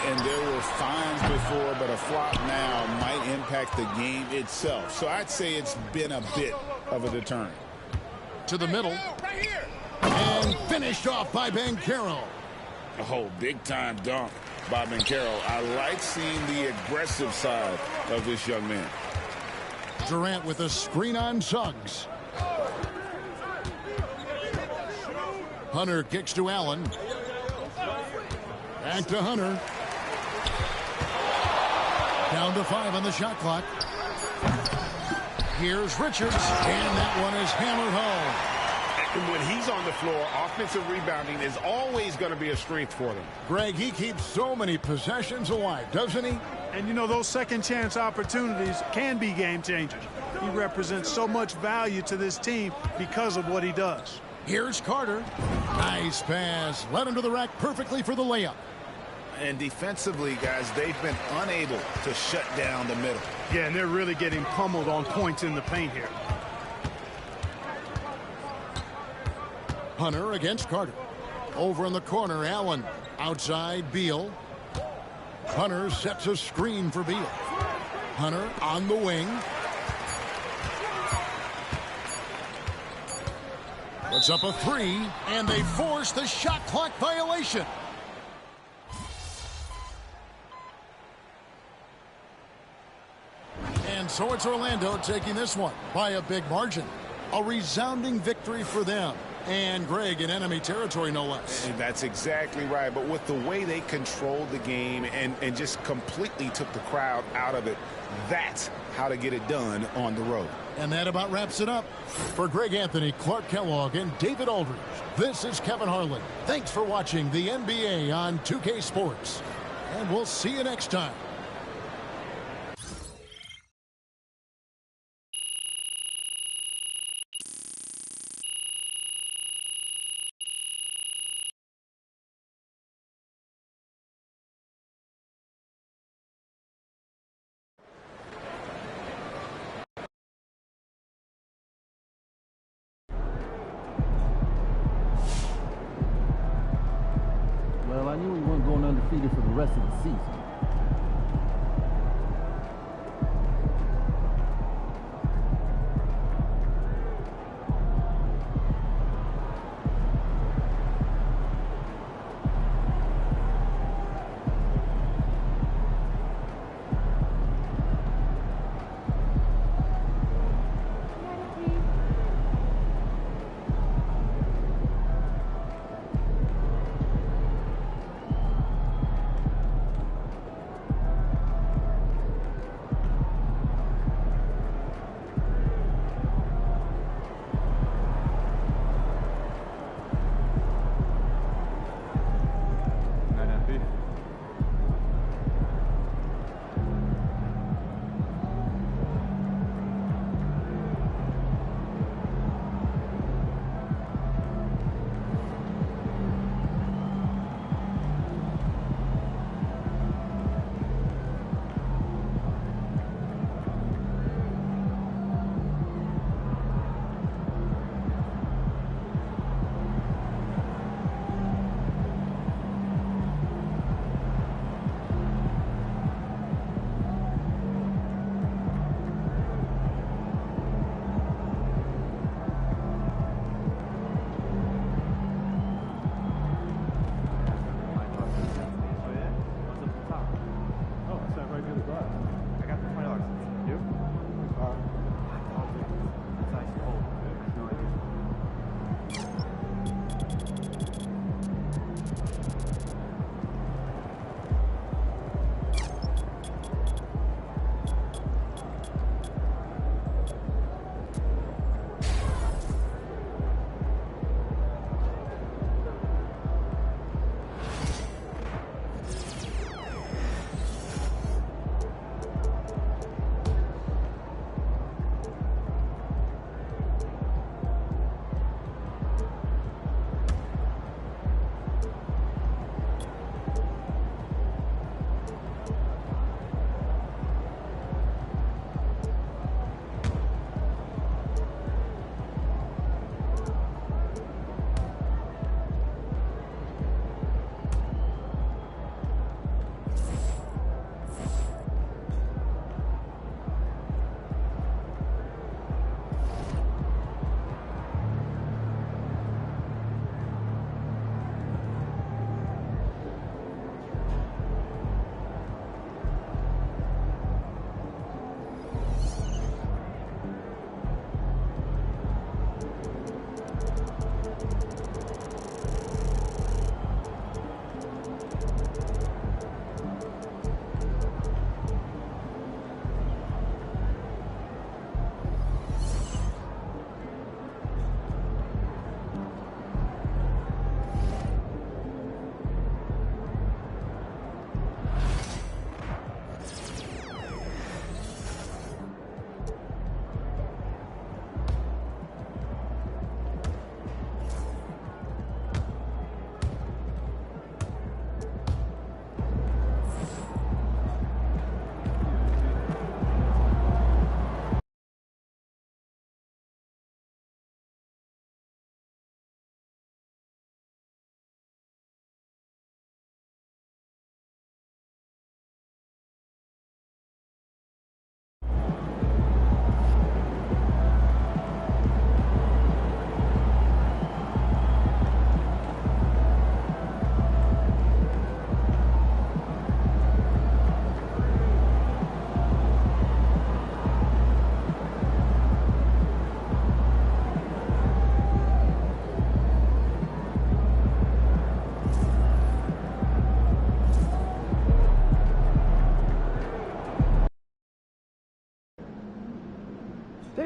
And there were fines before, but a flop now might impact the game itself. So I'd say it's been a bit of a deterrent. To the middle. And finished off by Banchero. Oh, big-time dunk by Banchero. I like seeing the aggressive side of this young man. Durant with a screen on Suggs. Hunter kicks to Allen. Back to Hunter. Down to 5 on the shot clock. Here's Richards, and that one is hammered home. And when he's on the floor, offensive rebounding is always going to be a strength for them. Greg, he keeps so many possessions alive, doesn't he? And, you know, those second chance opportunities can be game changers. He represents so much value to this team because of what he does. Here's Carter. Nice pass. Led him to the rack perfectly for the layup. And defensively, guys, they've been unable to shut down the middle. Yeah, and they're really getting pummeled on points in the paint here. Hunter against Carter. Over in the corner, Allen. Outside, Beal. Hunter sets a screen for Beal. Hunter on the wing. Puts up a three, and they force the shot clock violation. And so it's Orlando taking this one by a big margin. A resounding victory for them. And Greg in enemy territory, no less. And that's exactly right. But with the way they controlled the game and just completely took the crowd out of it, that's how to get it done on the road. And that about wraps it up. For Greg Anthony, Clark Kellogg, and David Aldridge, this is Kevin Harlan. Thanks for watching the NBA on 2K Sports. And we'll see you next time. Well, I knew he wasn't going undefeated for the rest of the season.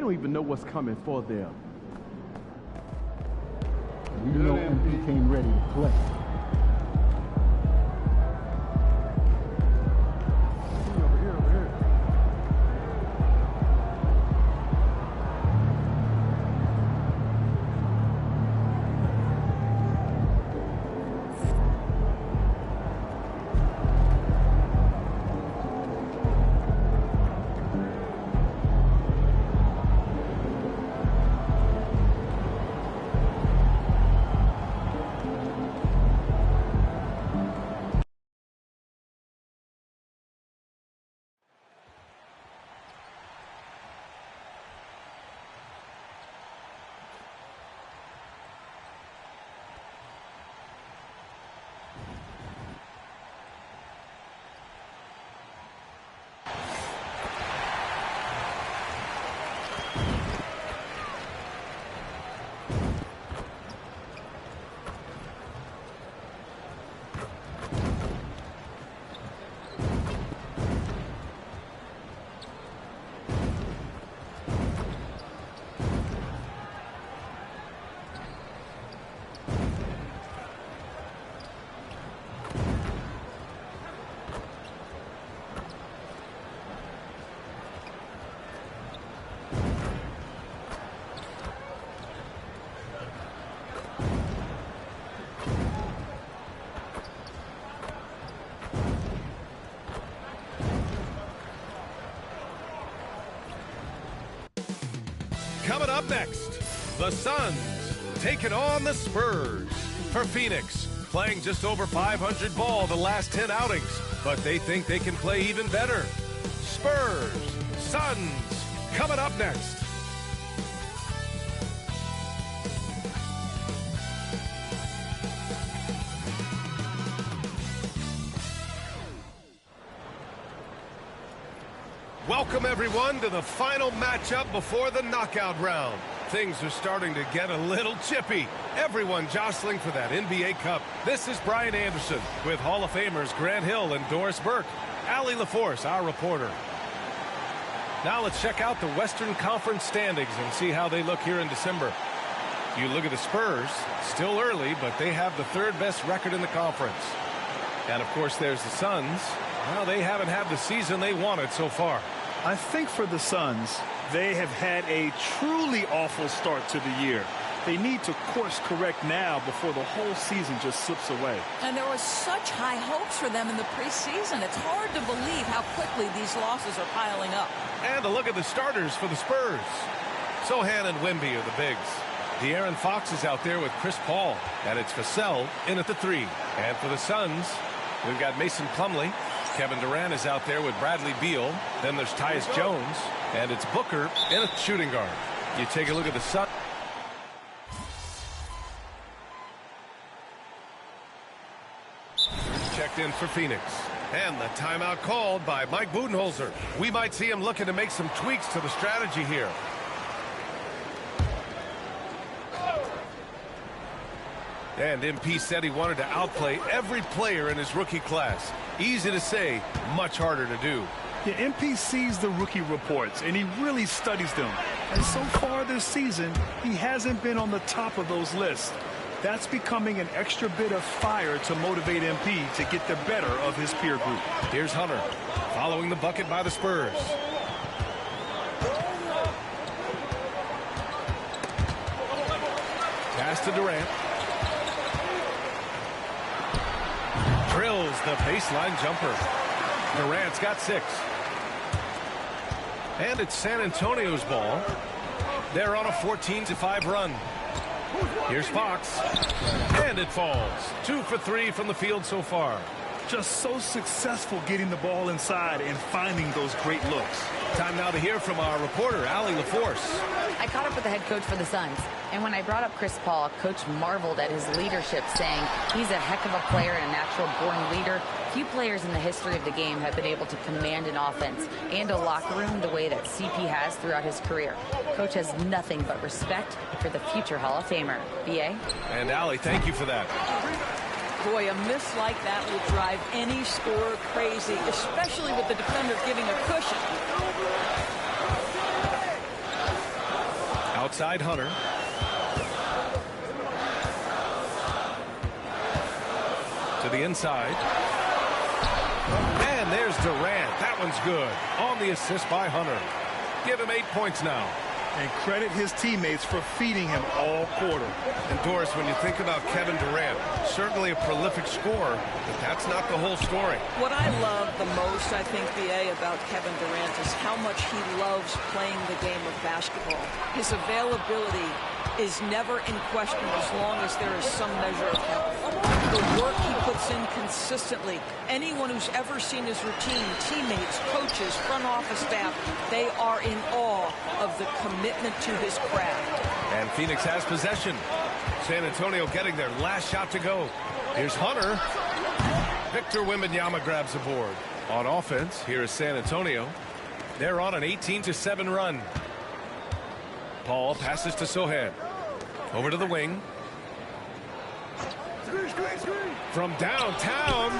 don't even know what's coming for them. We know MP came ready to play. Coming up next, the Suns taking on the Spurs. For Phoenix, playing just over 500 ball the last 10 outings, but they think they can play even better. Spurs, Suns, coming up next. Welcome, everyone, to the final matchup before the knockout round. Things are starting to get a little chippy. Everyone jostling for that NBA Cup. This is Brian Anderson with Hall of Famers Grant Hill and Doris Burke. Allie LaForce, our reporter. Now let's check out the Western Conference standings and see how they look here in December. You look at the Spurs, still early, but they have the third best record in the conference. And, of course, there's the Suns. Well, they haven't had the season they wanted so far. I think for the Suns, they have had a truly awful start to the year. They need to course correct now before the whole season just slips away. And there was such high hopes for them in the preseason. It's hard to believe how quickly these losses are piling up. And a look at the starters for the Spurs. Sohan and Wemby are the bigs. De'Aaron Fox is out there with Chris Paul. And it's Vassell in at the 3. And for the Suns, we've got Mason Plumlee. Kevin Durant is out there with Bradley Beal. Then there's Tyus Jones. And it's Booker in a shooting guard. You take a look at the Suns. Checked in for Phoenix. And the timeout called by Mike Budenholzer. We might see him looking to make some tweaks to the strategy here. And MP said he wanted to outplay every player in his rookie class. Easy to say, much harder to do. Yeah, MP sees the rookie reports, and he really studies them. And so far this season, he hasn't been on the top of those lists. That's becoming an extra bit of fire to motivate MP to get the better of his peer group. Here's Hunter, following the bucket by the Spurs. Pass to Durant. Drills the baseline jumper. Durant's got 6. And it's San Antonio's ball. They're on a 14-5 run. Here's Fox. And it falls. 2 for 3 from the field so far. Just so successful getting the ball inside and finding those great looks. Time now to hear from our reporter, Allie LaForce. I caught up with the head coach for the Suns, and when I brought up Chris Paul, Coach marveled at his leadership, saying he's a heck of a player and a natural-born leader. Few players in the history of the game have been able to command an offense and a locker room the way that CP has throughout his career. Coach has nothing but respect for the future Hall of Famer. B.A.? And Allie, thank you for that. Boy, a miss like that will drive any scorer crazy, especially with the defender giving a cushion. Outside Hunter. To the inside. And there's Durant. That one's good. On the assist by Hunter. Give him 8 points now. And credit his teammates for feeding him all quarter. And Doris, when you think about Kevin Durant, certainly a prolific scorer, but that's not the whole story. What I love the most, I think, BA, about Kevin Durant is how much he loves playing the game of basketball. His availability is never in question as long as there is some measure of health. The work he puts in consistently. Anyone who's ever seen his routine, teammates, coaches, front office staff, they are in awe of the commitment to his craft. And Phoenix has possession. San Antonio getting their last shot to go. Here's Hunter. Victor Wembanyama grabs the board. On offense, here is San Antonio. They're on an 18-7 run. Paul passes to Sohan. Over to the wing. From downtown,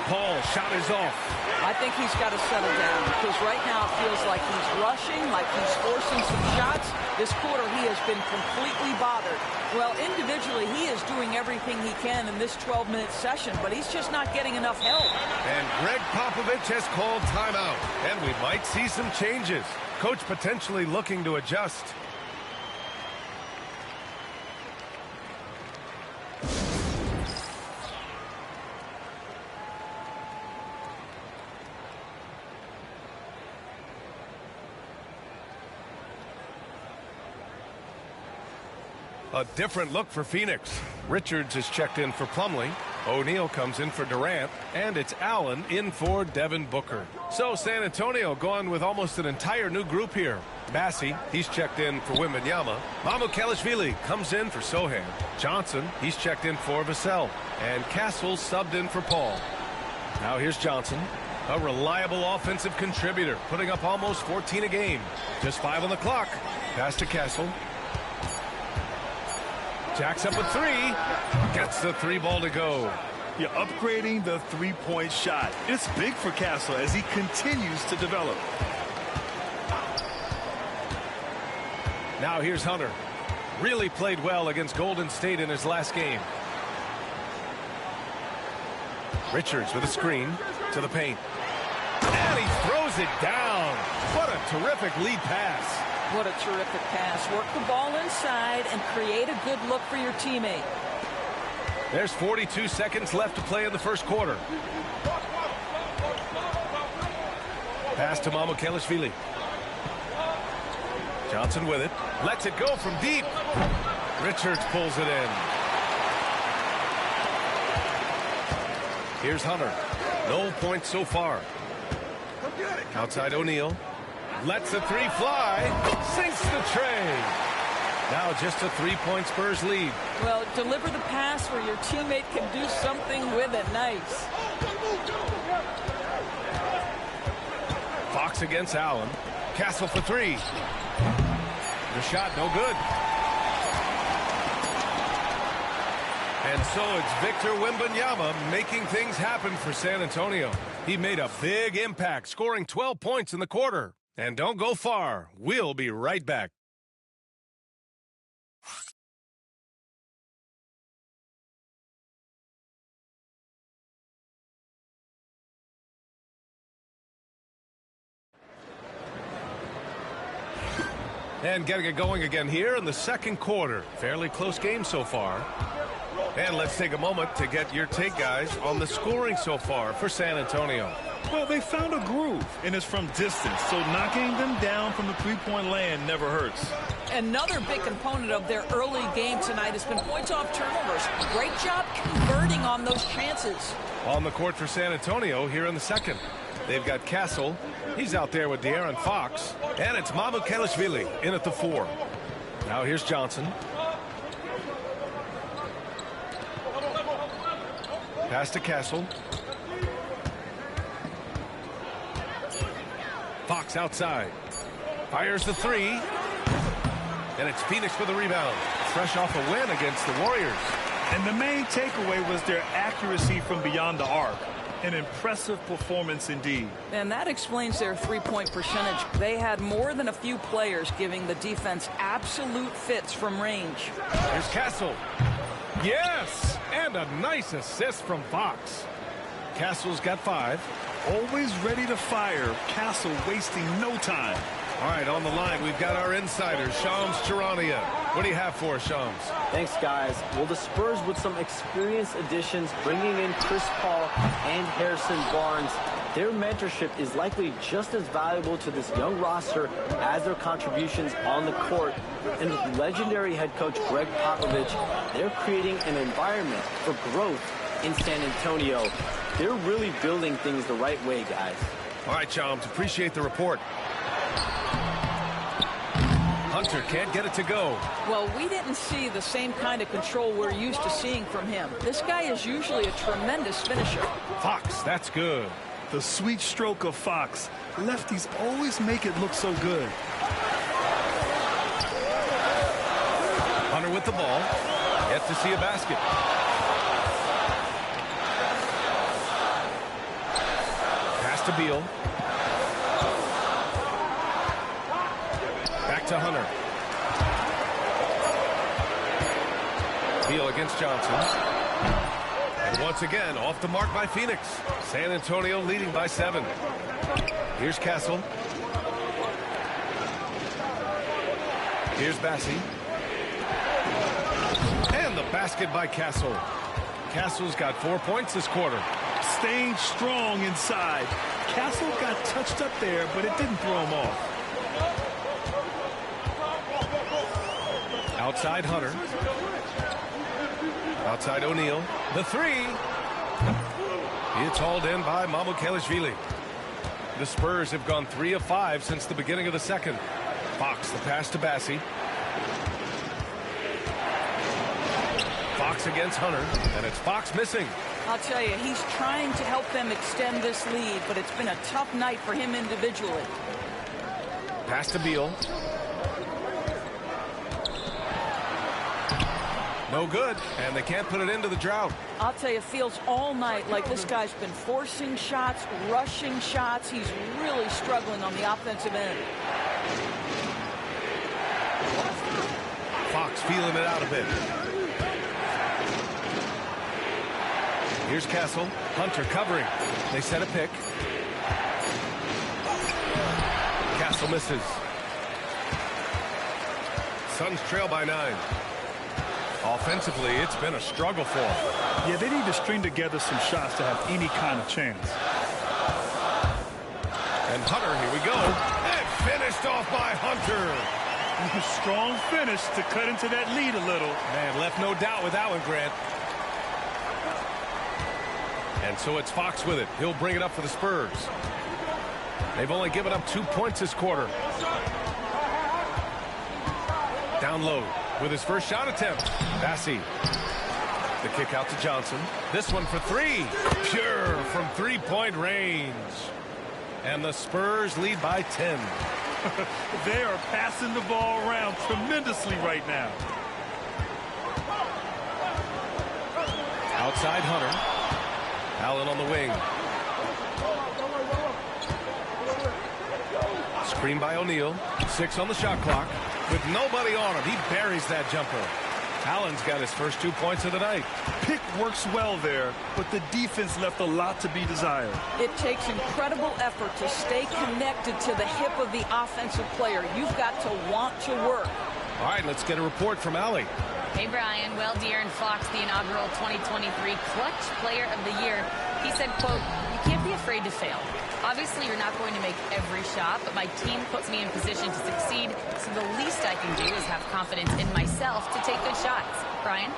Paul shot is off. I think he's got to settle down because right now it feels like he's rushing, like he's forcing some shots. This quarter he has been completely bothered. Well, individually he is doing everything he can in this 12-minute session, but he's just not getting enough help. And Greg Popovich has called timeout, and we might see some changes. Coach potentially looking to adjust. A different look for Phoenix. Richards is checked in for Plumlee. O'Neal comes in for Durant. And it's Allen in for Devin Booker. So San Antonio going with almost an entire new group here. Massey, he's checked in for Wembanyama. Mamukelashvili comes in for Sohan. Johnson, he's checked in for Vassell. And Castle subbed in for Paul. Now here's Johnson. A reliable offensive contributor, putting up almost 14 a game. Just 5 on the clock. Pass to Castle. Jacks up a three. Gets the three ball to go. You're upgrading the three-point shot. It's big for Castle as he continues to develop. Now here's Hunter. Really played well against Golden State in his last game. Richards with a screen to the paint. And he throws it down. What a terrific lead pass. What a terrific pass. Work the ball inside and create a good look for your teammate. There's 42 seconds left to play in the first quarter. Pass to Mamukelashvili. Johnson with it. Lets it go from deep. Richards pulls it in. Here's Hunter. No points so far. Outside O'Neal. Lets the three fly. Sinks the tray. Now just a three-point Spurs lead. Well, deliver the pass where your teammate can do something with it. Nice. Fox against Allen. Castle for three. The shot no good. And so it's Victor Wembanyama making things happen for San Antonio. He made a big impact, scoring 12 points in the quarter. And don't go far. We'll be right back. And getting it going again here in the second quarter. Fairly close game so far. And let's take a moment to get your take, guys, on the scoring so far for San Antonio. Well, they found a groove, and it's from distance, so knocking them down from the three-point land never hurts. Another big component of their early game tonight has been points off turnovers. Great job converting on those chances. On the court for San Antonio here in the second. They've got Castle. He's out there with De'Aaron Fox. And it's Mamukelashvili in at the 4. Now here's Johnson. Pass to Castle. Fox outside. Fires the three. And it's Phoenix with a rebound. Fresh off a win against the Warriors. And the main takeaway was their accuracy from beyond the arc. An impressive performance indeed. And that explains their three-point percentage. They had more than a few players giving the defense absolute fits from range. Here's Castle. Yes! And a nice assist from Fox. Castle's got 5. Always ready to fire. Castle wasting no time. All right, on the line, we've got our insider, Shams Charania. What do you have for us, Shams? Thanks, guys. Well, the Spurs, with some experienced additions, bringing in Chris Paul and Harrison Barnes, their mentorship is likely just as valuable to this young roster as their contributions on the court. And with legendary head coach Greg Popovich, they're creating an environment for growth in San Antonio. They're really building things the right way, guys. All right, Shams, appreciate the report. Hunter can't get it to go. Well, we didn't see the same kind of control we're used to seeing from him. This guy is usually a tremendous finisher. Fox, that's good. The sweet stroke of Fox. Lefties always make it look so good. Hunter with the ball. Yet to see a basket. Pass to Beal. Back to Hunter. Beal against Johnson. And once again, off the mark by Phoenix. San Antonio leading by 7. Here's Castle. Here's Bassi. And the basket by Castle. Castle's got 4 points this quarter. Staying strong inside. Castle got touched up there, but it didn't throw him off. Outside Hunter. Outside O'Neal. The 3. It's hauled in by Mamukelashvili. The Spurs have gone 3 of 5 since the beginning of the second. Fox, the pass to Bassi. Fox against Hunter, and it's Fox missing. I'll tell you, he's trying to help them extend this lead, but it's been a tough night for him individually. Pass to Beal. No good, and they can't put it into the drought. I'll tell you, it feels all night like this guy's been forcing shots, rushing shots. He's really struggling on the offensive end. Fox feeling it out a bit. Here's Castle. Hunter covering. They set a pick. Castle misses. Suns trail by 9. Offensively, it's been a struggle for them. Yeah, they need to string together some shots to have any kind of chance. And Hunter, here we go. And finished off by Hunter. Strong finish to cut into that lead a little. Man, left no doubt with that one, Grant. And so it's Fox with it. He'll bring it up for the Spurs. They've only given up 2 points this quarter. Down low with his first shot attempt. Bassi. The kick out to Johnson. This one for 3. Pure from 3-point range. And the Spurs lead by 10. They are passing the ball around tremendously right now. Outside Hunter. Allen on the wing. Screen by O'Neal. 6 on the shot clock. With nobody on him, he buries that jumper. Allen's got his first 2 points of the night. Pick works well there, but the defense left a lot to be desired. It takes incredible effort to stay connected to the hip of the offensive player. You've got to want to work. All right, let's get a report from Allie. Hey, Brian. Well, De'Aaron Fox, the inaugural 2023 Clutch Player of the Year, he said, quote, "You can't be afraid to fail. Obviously, you're not going to make every shot, but my team puts me in position to succeed, so the least I can do is have confidence in myself to take good shots." Brian?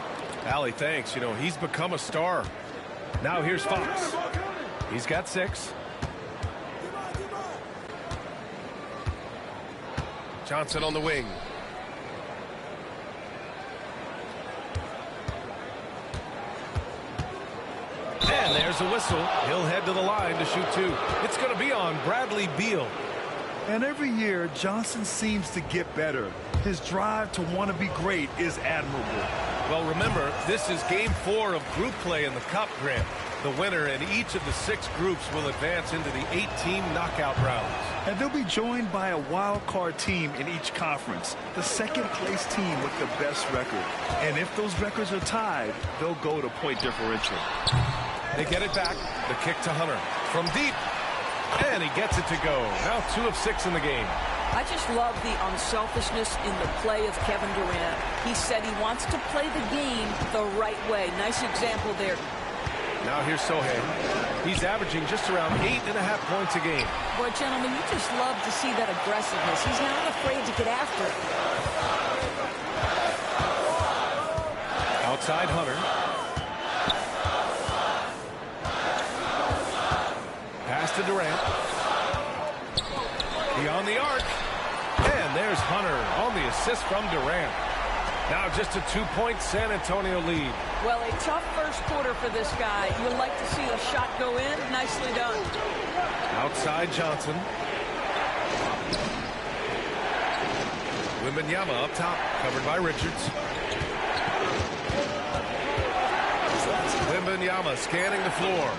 Allie, thanks. You know, he's become a star. Now here's Fox. He's got 6. Johnson on the wing. And there's a whistle. He'll head to the line to shoot 2. It's going to be on Bradley Beal. And every year, Johnson seems to get better. His drive to want to be great is admirable. Well, remember, this is game 4 of group play in the Cup, Grant. The winner in each of the 6 groups will advance into the 8-team knockout rounds. And they'll be joined by a wild card team in each conference, the second-place team with the best record. And if those records are tied, they'll go to point differential. They get it back. The kick to Hunter from deep. And he gets it to go. Now 2 of 6 in the game. I just love the unselfishness in the play of Kevin Durant. He said he wants to play the game the right way. Nice example there. Now here's Sohail. He's averaging just around 8.5 points a game. Boy, gentlemen, you just love to see that aggressiveness. He's not afraid to get after it. Outside Hunter. Pass to Durant. Beyond the arc. And there's Hunter on the assist from Durant. Now just a 2-point San Antonio lead. Well, a tough first quarter for this guy. You'll like to see the shot go in. Nicely done. Outside Johnson. Wembanyama up top, covered by Richards. Wembanyama scanning the floor.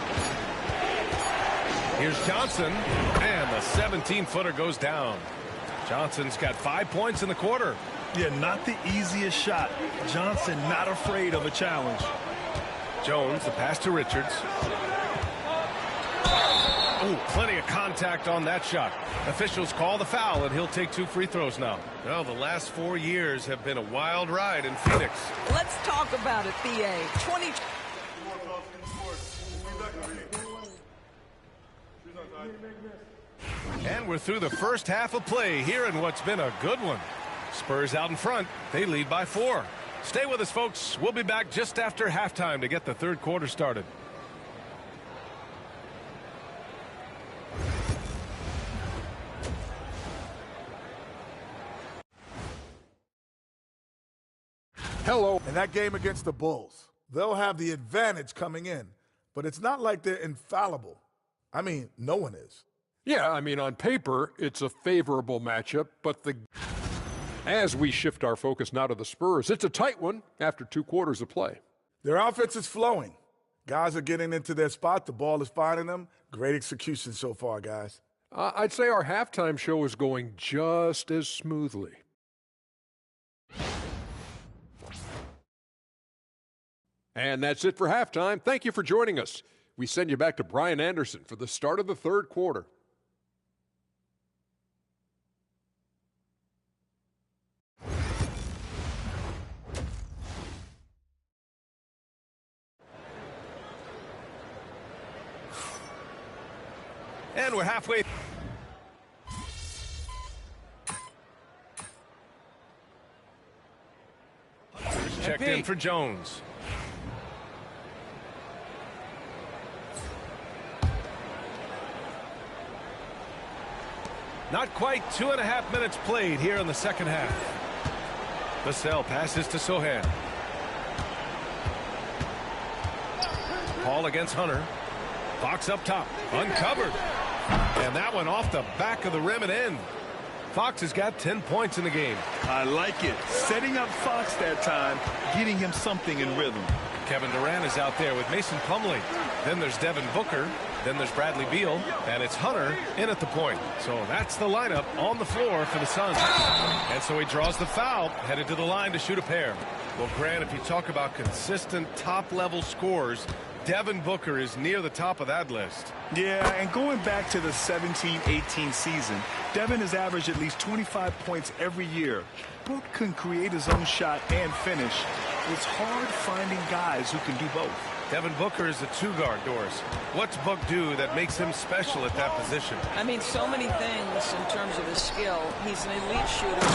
Here's Johnson, and the 17-footer goes down. Johnson's got 5 points in the quarter. Yeah, not the easiest shot. Johnson not afraid of a challenge. Jones, the pass to Richards. Oh, plenty of contact on that shot. Officials call the foul, and he'll take 2 free throws now. Well, the last 4 years have been a wild ride in Phoenix. Let's talk about it, BA. 20. And we're through the first half of play here in what's been a good one. Spurs out in front. They lead by 4. Stay with us, folks. We'll be back just after halftime to get the third quarter started. Hello. In that game against the Bulls, they'll have the advantage coming in, but it's not like they're infallible. I mean, no one is. Yeah, I mean, on paper, it's a favorable matchup, but as we shift our focus now to the Spurs, it's a tight one after 2 quarters of play. Their offense is flowing. Guys are getting into their spot. The ball is finding them. Great execution so far, guys. I'd say our halftime show is going just as smoothly. And that's it for halftime. Thank you for joining us. We send you back to Brian Anderson for the start of the third quarter. And we're halfway. Checked in for Jones. Not quite 2.5 minutes played here in the second half. Vassell passes to Sohan. Paul against Hunter. Fox up top, uncovered. And that one off the back of the rim and in. Fox has got 10 points in the game. I like it. Setting up Fox that time, getting him something in rhythm. Kevin Durant is out there with Mason Plumlee. Then there's Devin Booker. Then there's Bradley Beal. And it's Hunter in at the point. So that's the lineup on the floor for the Suns. And so he draws the foul, headed to the line to shoot a pair. Well, Grant, if you talk about consistent top-level scores, Devin Booker is near the top of that list. Yeah, and going back to the 17-18 season, Devin has averaged at least 25 points every year. Book can create his own shot and finish. It's hard finding guys who can do both. Devin Booker is a 2-guard, Doris. What's Book do that makes him special at that position? I mean, so many things in terms of his skill. He's an elite shooter.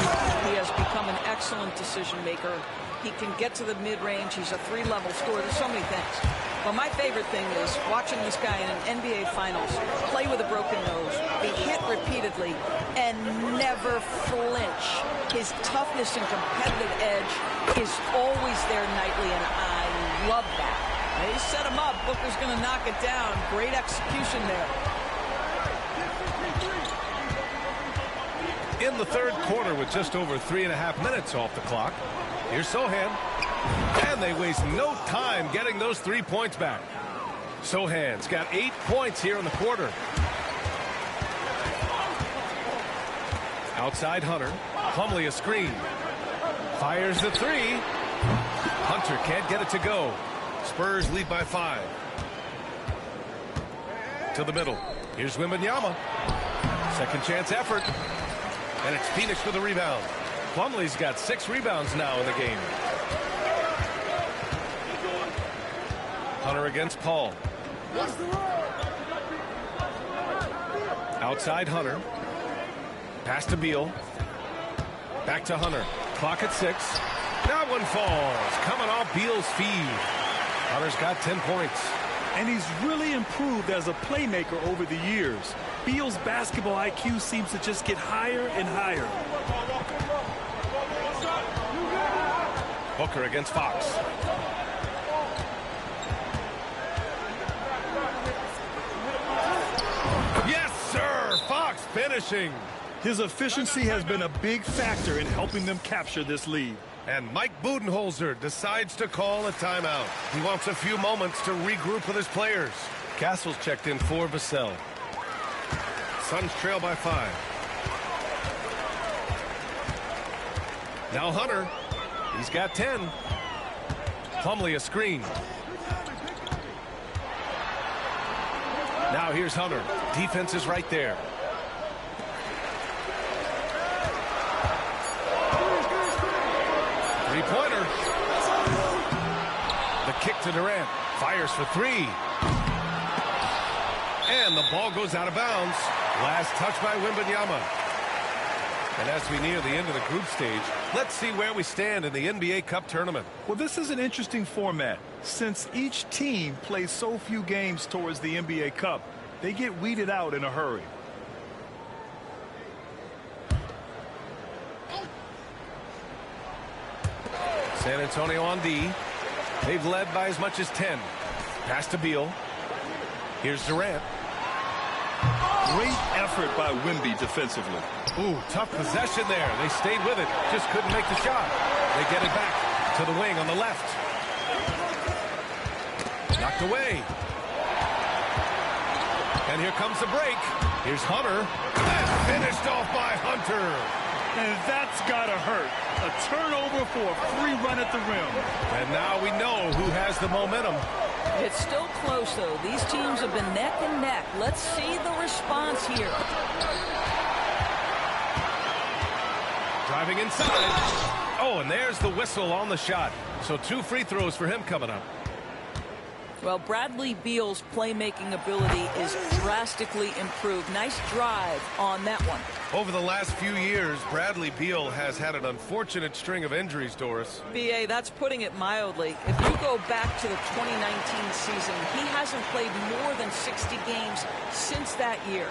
He has become an excellent decision maker. He can get to the mid-range. He's a 3-level scorer. There's so many things. Well, my favorite thing is watching this guy in an NBA Finals play with a broken nose, be hit repeatedly, and never flinch. His toughness and competitive edge is always there nightly, and I love that. They set him up. Booker's going to knock it down. Great execution there. In the third quarter with just over 3.5 minutes off the clock, here's Sohan. And they waste no time getting those 3 points back. Sohan's got 8 points here in the quarter. Outside Hunter. Plumlee a screen. Fires the three. Hunter can't get it to go. Spurs lead by 5. To the middle. Here's Wembanyama. Second chance effort. And it's Phoenix with a rebound. Plumlee's got 6 rebounds now in the game. Hunter against Paul. Outside Hunter. Pass to Beal. Back to Hunter. Clock at 6. That one falls. Coming off Beal's feed. Hunter's got 10 points. And he's really improved as a playmaker over the years. Beal's basketball IQ seems to just get higher and higher. Booker against Fox. Yes, sir! Fox finishing. His efficiency has been a big factor in helping them capture this lead. And Mike Budenholzer decides to call a timeout. He wants a few moments to regroup with his players. Castle's checked in for Vassell. Suns trail by 5. Now Hunter. He's got 10. Plumlee a screen. Now here's Hunter. Defense is right there. Three-pointer. The kick to Durant. Fires for 3. And the ball goes out of bounds. Last touch by Wembanyama. And as we near the end of the group stage, let's see where we stand in the NBA Cup tournament. Well, this is an interesting format. Since each team plays so few games towards the NBA Cup, they get weeded out in a hurry. San Antonio on D. They've led by as much as 10. Pass to Beal. Here's Durant. Great effort by Wemby defensively. Ooh, tough possession there. They stayed with it. Just couldn't make the shot. They get it back to the wing on the left. Knocked away. And here comes the break. Here's Hunter. And finished off by Hunter. And that's got to hurt. A turnover for a free run at the rim. And now we know who has the momentum. It's still close, though. These teams have been neck and neck. Let's see the response here. Driving inside. Oh, and there's the whistle on the shot. So 2 free throws for him coming up. Well, Bradley Beal's playmaking ability is drastically improved. Nice drive on that one. Over the last few years, Bradley Beal has had an unfortunate string of injuries, Doris. B.A., that's putting it mildly. If you go back to the 2019 season, he hasn't played more than 60 games since that year.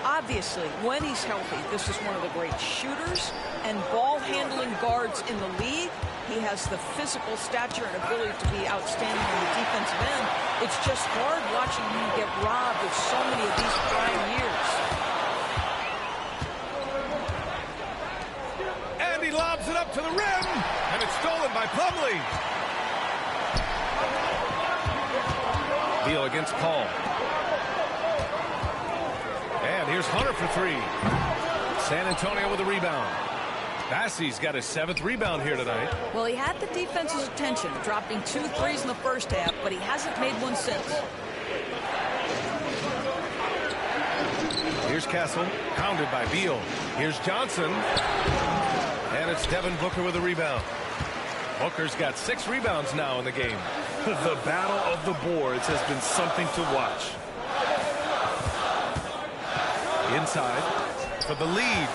Obviously, when he's healthy, this is one of the great shooters and ball-handling guards in the league. He has the physical stature and ability to be outstanding on the defensive end. It's just hard watching him get robbed of so many of these prime years. And he lobs it up to the rim, and it's stolen by Plumlee. Beal against Paul. And here's Hunter for 3. San Antonio with a rebound. Bassey's got his 7th rebound here tonight. Well, he had the defense's attention, dropping 2 threes in the first half, but he hasn't made one since. Here's Castle, pounded by Beal. Here's Johnson. And it's Devin Booker with a rebound. Booker's got 6 rebounds now in the game. The battle of the boards has been something to watch. Inside for the lead.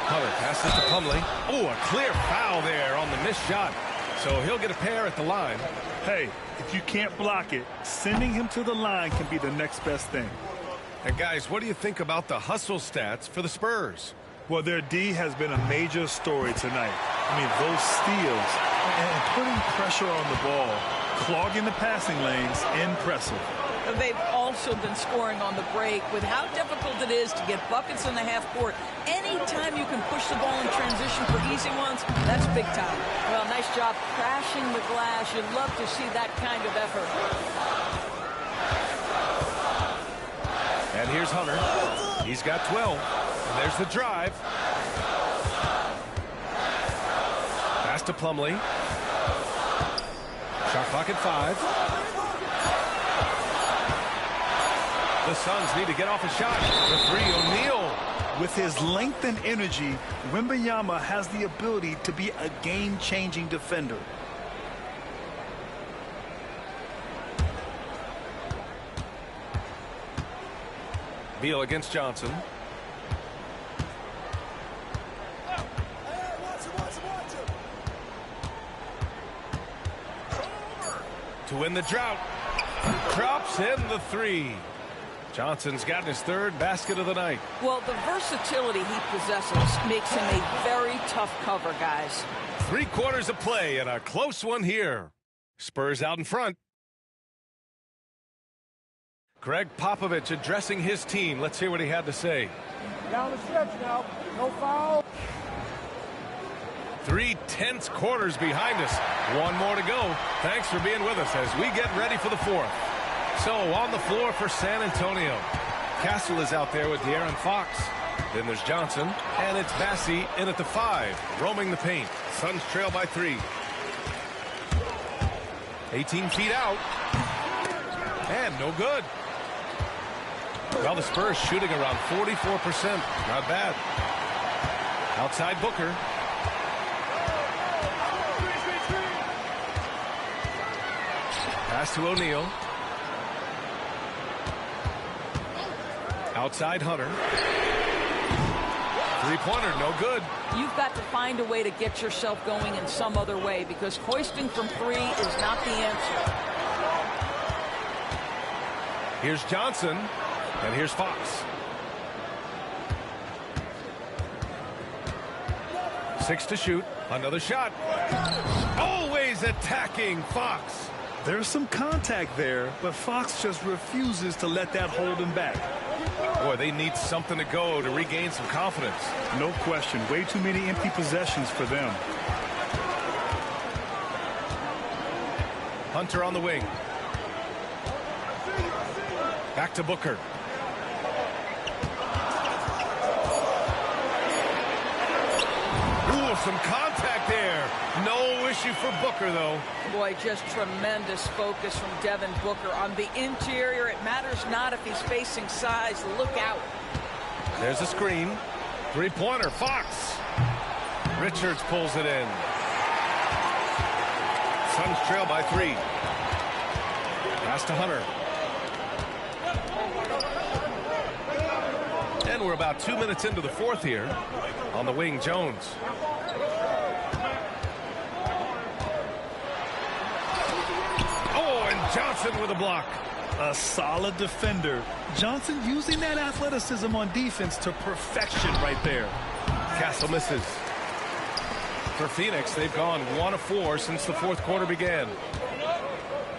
Hunter passes to Plumlee. Oh, a clear foul there on the missed shot. So he'll get a pair at the line. Hey, if you can't block it, sending him to the line can be the next best thing. And guys, what do you think about the hustle stats for the Spurs? Well, their D has been a major story tonight. I mean, those steals and putting pressure on the ball, clogging the passing lanes, impressive. They've also been scoring on the break. With how difficult it is to get buckets in the half court, anytime you can push the ball in transition for easy ones, that's big time. Well, nice Nice job crashing the glass. You'd love to see that kind of effort. And here's Hunter. He's got 12. And there's the drive. Pass to Plumlee. Shot clock at 5. The Suns need to get off a shot. The 3, O'Neal. With his length and energy, Wembanyama has the ability to be a game-changing defender. Beal against Johnson. To win the drought. Drops in the 3. Johnson's gotten his 3rd basket of the night. Well, the versatility he possesses makes him a very tough cover, guys. 3 quarters of play and a close one here. Spurs out in front. Greg Popovich addressing his team. Let's hear what he had to say. Down the stretch now. No foul. 3 tense quarters behind us. 1 more to go. Thanks for being with us as we get ready for the 4th. So on the floor for San Antonio. Castle is out there with De'Aaron Fox. Then there's Johnson. And it's Bassey in at the 5. Roaming the paint. Suns trail by 3. 18 feet out. And no good. Well, the Spurs shooting around 44%. Not bad. Outside Booker. Pass to O'Neal. Outside Hunter. 3-pointer, no good. You've got to find a way to get yourself going in some other way because hoisting from 3 is not the answer. Here's Johnson, and here's Fox. 6 to shoot. Another shot. Always attacking Fox. There's some contact there, but Fox just refuses to let that hold him back. Boy, they need something to go to regain some confidence. No question. Way too many empty possessions for them. Hunter on the wing. Back to Booker. Ooh, some contact there. No issue for Booker, though. Boy, just tremendous focus from Devin Booker. On the interior, it matters not if he's facing size. Look out. There's a screen. 3-pointer, Fox. Richards pulls it in. Suns trail by 3. Pass to Hunter. And we're about 2 minutes into the 4th here. On the wing, Jones. Oh, and Johnson with a block. A solid defender. Johnson using that athleticism on defense to perfection right there. Castle misses. For Phoenix, they've gone 1 of 4 since the 4th quarter began.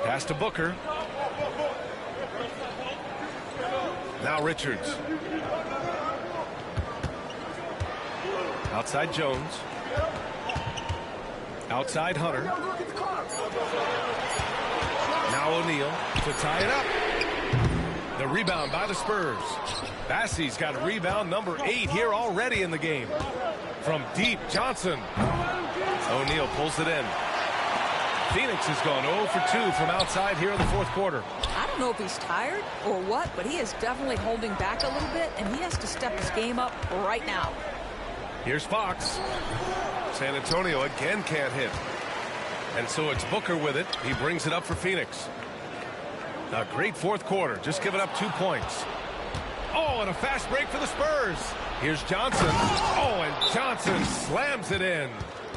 Pass to Booker. Now Richards. Outside Jones. Outside Hunter. Now O'Neal to tie it up. The rebound by the Spurs. Bassey's got rebound number 8 here already in the game. From deep, Johnson. O'Neal pulls it in. Phoenix has gone 0 for 2 from outside here in the 4th quarter. I don't know if he's tired or what, but he is definitely holding back a little bit, and he has to step his game up right now. Here's Fox. San Antonio again can't hit. And so it's Booker with it. He brings it up for Phoenix. A great 4th quarter. Just giving up 2 points. Oh, and a fast break for the Spurs. Here's Johnson. Oh, and Johnson slams it in.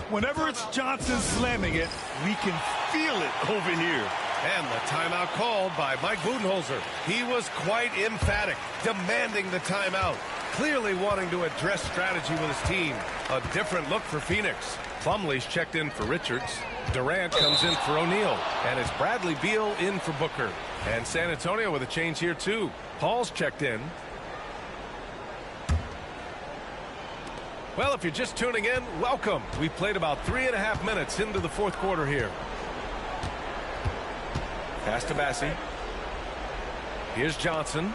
Whenever it's Johnson slamming it, we can feel it over here. And the timeout called by Mike Budenholzer. He was quite emphatic, demanding the timeout. Clearly wanting to address strategy with his team. A different look for Phoenix. Plumlee's checked in for Richards. Durant comes in for O'Neal. And it's Bradley Beal in for Booker. And San Antonio with a change here too. Paul's checked in. Well, if you're just tuning in, welcome. We've played about 3.5 minutes into the fourth quarter here. Pass to Bassi. Here's Johnson.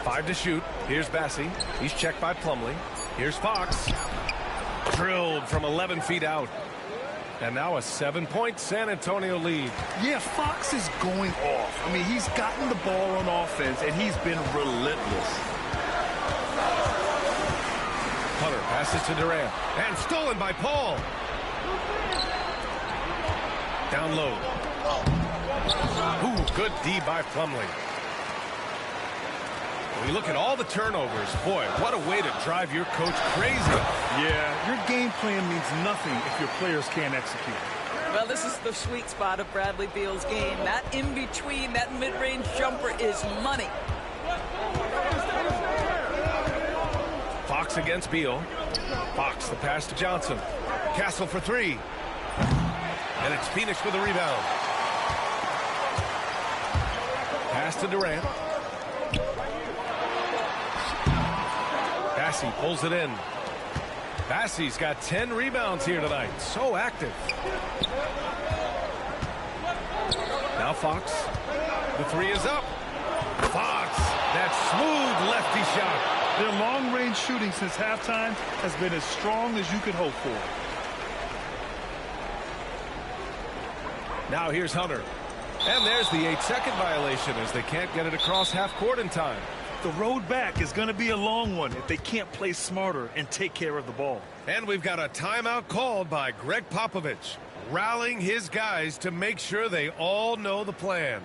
Five to shoot. Here's Bassi. He's checked by Plumlee. Here's Fox. Drilled from 11 feet out. And now a 7-point San Antonio lead. Yeah, Fox is going off. I mean, he's gotten the ball on offense, and he's been relentless. Hunter passes to Durant. And stolen by Paul. Down low. Ooh, good D by Plumlee. When you look at all the turnovers, boy, what a way to drive your coach crazy. Yeah, your game plan means nothing if your players can't execute. Well, this is the sweet spot of Bradley Beal's game. That in-between, that mid-range jumper is money. Fox against Beal. Fox, the pass to Johnson. Castle for three. And it's Phoenix with a rebound. Pass to Durant. Bassi pulls it in. Bassi's got 10 rebounds here tonight. So active. Now Fox. The three is up. Fox. That smooth lefty shot. Their long-range shooting since halftime has been as strong as you could hope for. Now here's Hunter. And there's the 8-second violation as they can't get it across half court in time. The road back is going to be a long one if they can't play smarter and take care of the ball. And we've got a timeout called by Greg Popovich, rallying his guys to make sure they all know the plan.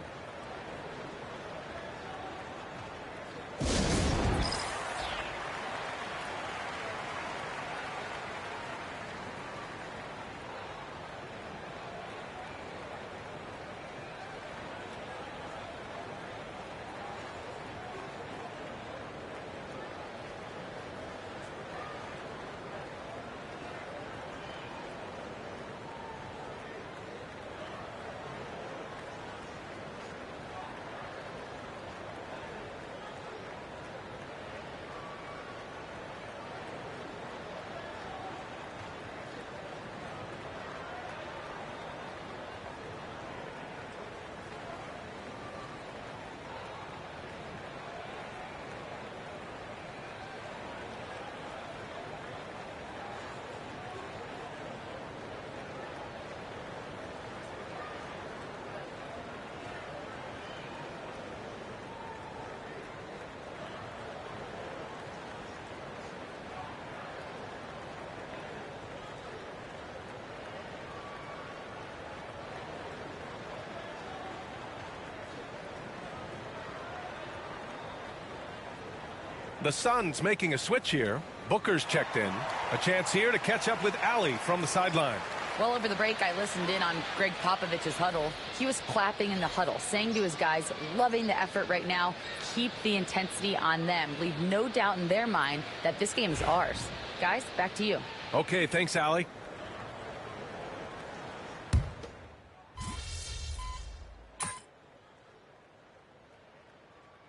The Suns making a switch here. Booker's checked in. A chance here to catch up with Allie from the sideline. Well, over the break, I listened in on Greg Popovich's huddle. He was clapping in the huddle, saying to his guys, loving the effort right now. Keep the intensity on them. Leave no doubt in their mind that this game is ours. Guys, back to you. Okay, thanks, Allie.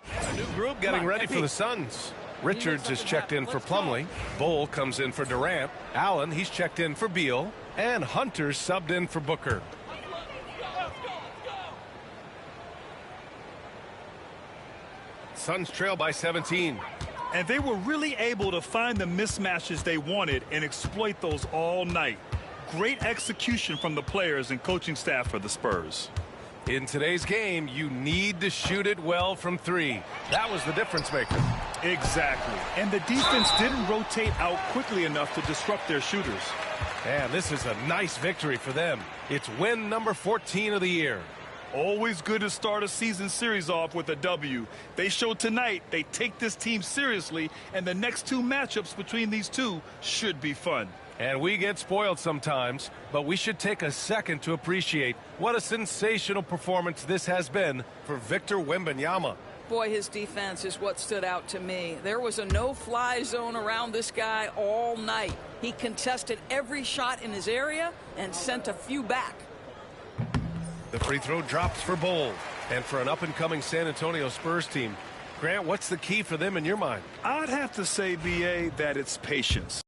A new group getting ready for the Suns. Richards is checked in for Plumlee. Bull comes in for Durant. Allen, he's checked in for Beal. And Hunter subbed in for Booker. Suns trail by 17. And they were really able to find the mismatches they wanted and exploit those all night. Great execution from the players and coaching staff for the Spurs. In today's game, you need to shoot it well from three. That was the difference maker. Exactly. And the defense didn't rotate out quickly enough to disrupt their shooters. And this is a nice victory for them. It's win number 14 of the year. Always good to start a season series off with a W. They showed tonight they take this team seriously, and the next two matchups between these two should be fun. And we get spoiled sometimes, but we should take a second to appreciate what a sensational performance this has been for Victor Wembanyama. Boy, his defense is what stood out to me. There was a no-fly zone around this guy all night. He contested every shot in his area and sent a few back. The free throw drops for Bowl. And for an up-and-coming San Antonio Spurs team, Grant, what's the key for them in your mind? I'd have to say, B.A., that it's patience.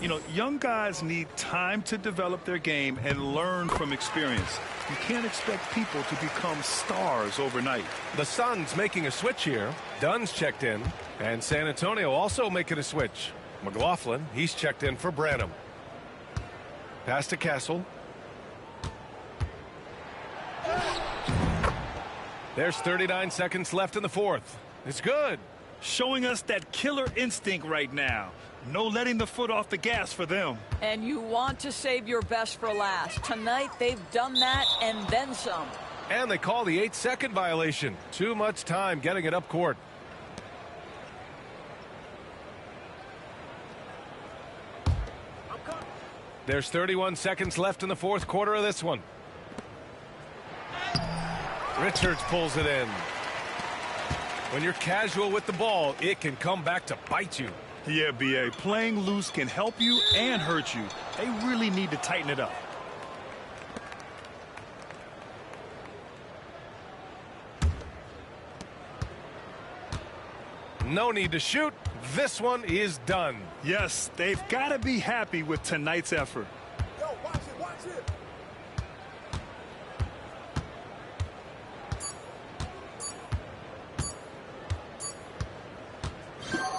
You know, young guys need time to develop their game and learn from experience. You can't expect people to become stars overnight. The Suns making a switch here. Dunn's checked in. And San Antonio also making a switch. McLaughlin, he's checked in for Branham. Pass to Castle. There's 39 seconds left in the fourth. It's good. Showing us that killer instinct right now. No letting the foot off the gas for them. And you want to save your best for last. Tonight, they've done that and then some. And they call the 8-second violation. Too much time getting it up court. There's 31 seconds left in the fourth quarter of this one. Richards pulls it in. When you're casual with the ball, it can come back to bite you. Yeah, B.A., playing loose can help you and hurt you. They really need to tighten it up. No need to shoot. This one is done. Yes, they've got to be happy with tonight's effort. Yo, watch it, watch it.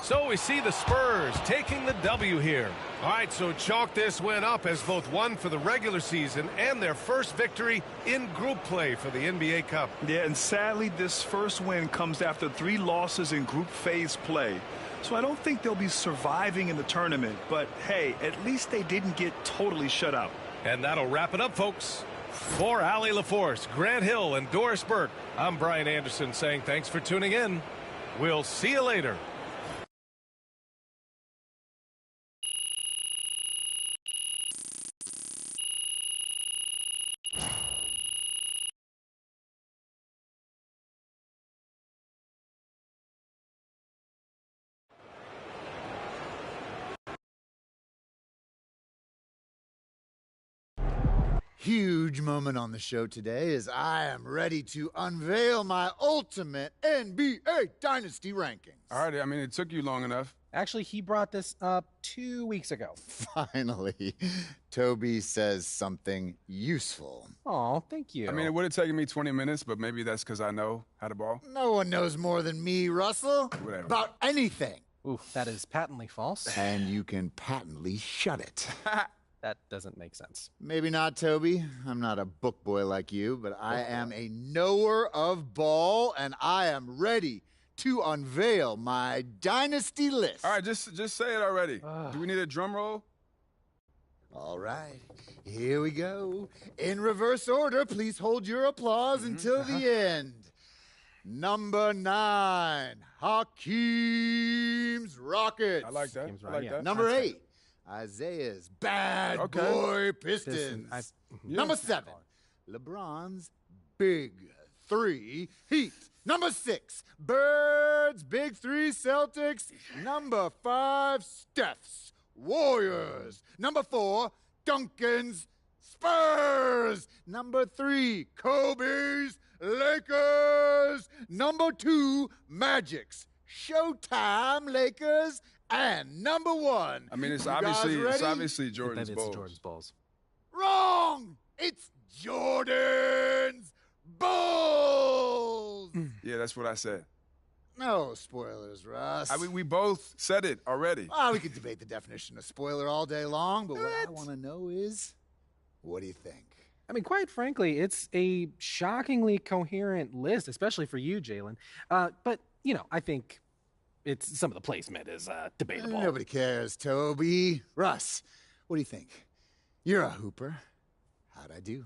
So we see the Spurs taking the W here. All right, so chalk this win up as both one for the regular season and their first victory in group play for the NBA Cup. Yeah, and sadly, this first win comes after 3 losses in group phase play. So I don't think they'll be surviving in the tournament. But, hey, at least they didn't get totally shut out. And that'll wrap it up, folks. For Allie LaForce, Grant Hill, and Doris Burke, I'm Brian Anderson saying thanks for tuning in. We'll see you later. Huge moment on the show today as I am ready to unveil my ultimate NBA Dynasty rankings. All right, I mean, it took you long enough. Actually, he brought this up 2 weeks ago. Finally, Toby says something useful. Oh, thank you. I mean, it would have taken me 20 minutes, but maybe that's because I know how to ball. No one knows more than me, Russell, Whatever. about anything. Ooh, that is patently false. And you can patently shut it. That doesn't make sense. Maybe not, Toby. I'm not a book boy like you, but I am a knower of ball, and I am ready to unveil my dynasty list. All right, just say it already. Do we need a drum roll? All right, here we go. In reverse order, please hold your applause until the end. Number 9, Hakeem's Rockets. I like that. I like that. Number 8, Isaiah's Bad Boy Pistons. Number 7, LeBron's Big 3 Heat. Number 6, Birds Big 3 Celtics. Number 5, Steph's Warriors. Number 4, Duncan's Spurs. Number 3, Kobe's Lakers. Number 2, Magic's Showtime Lakers. And number 1. I mean, it's obviously Jordan's balls. It's Jordan's balls. Wrong! It's Jordan's Bulls! Yeah, that's what I said. No spoilers, Russ. I mean, we both said it already. Well, we could debate the definition of spoiler all day long, but what I want to know is, what do you think? I mean, quite frankly, it's a shockingly coherent list, especially for you, Jalen. But, you know, I think it's some of the placement is debatable. Nobody cares, Toby. Russ, what do you think? You're a hooper. How'd I do?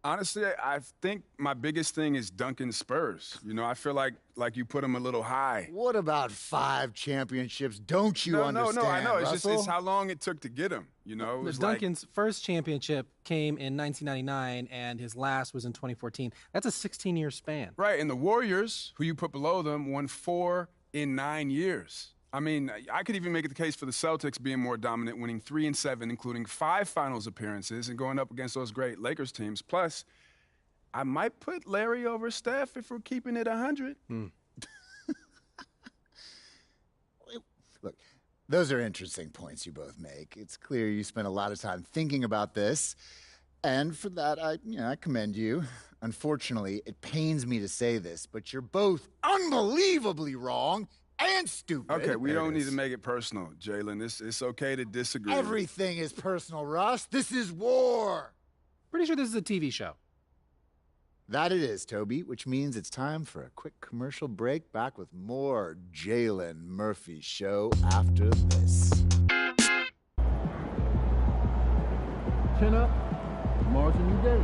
Honestly, I think my biggest thing is Duncan Spurs. You know, I feel like you put him a little high. What about 5 championships? Don't you understand, No, I know. Russell? It's how long it took to get him. You know, it was Duncan's first championship came in 1999, and his last was in 2014. That's a 16-year span. Right, and the Warriors, who you put below them, won 4 in 9 years. I mean, I could even make the case for the Celtics being more dominant, winning 3 and 7, including 5 finals appearances and going up against those great Lakers teams. Plus, I might put Larry over Steph if we're keeping it 100. Look, those are interesting points you both make. It's clear you spent a lot of time thinking about this, and for that, I commend you. Unfortunately, it pains me to say this, but you're both unbelievably wrong and stupid. Okay, we don't need to make it personal, Jalen. It's okay to disagree. Everything is personal, Russ. This is war. Pretty sure this is a TV show. That it is, Toby, which means it's time for a quick commercial break. Back with more Jalen Murphy Show after this. Chin up. Tomorrow's a new day.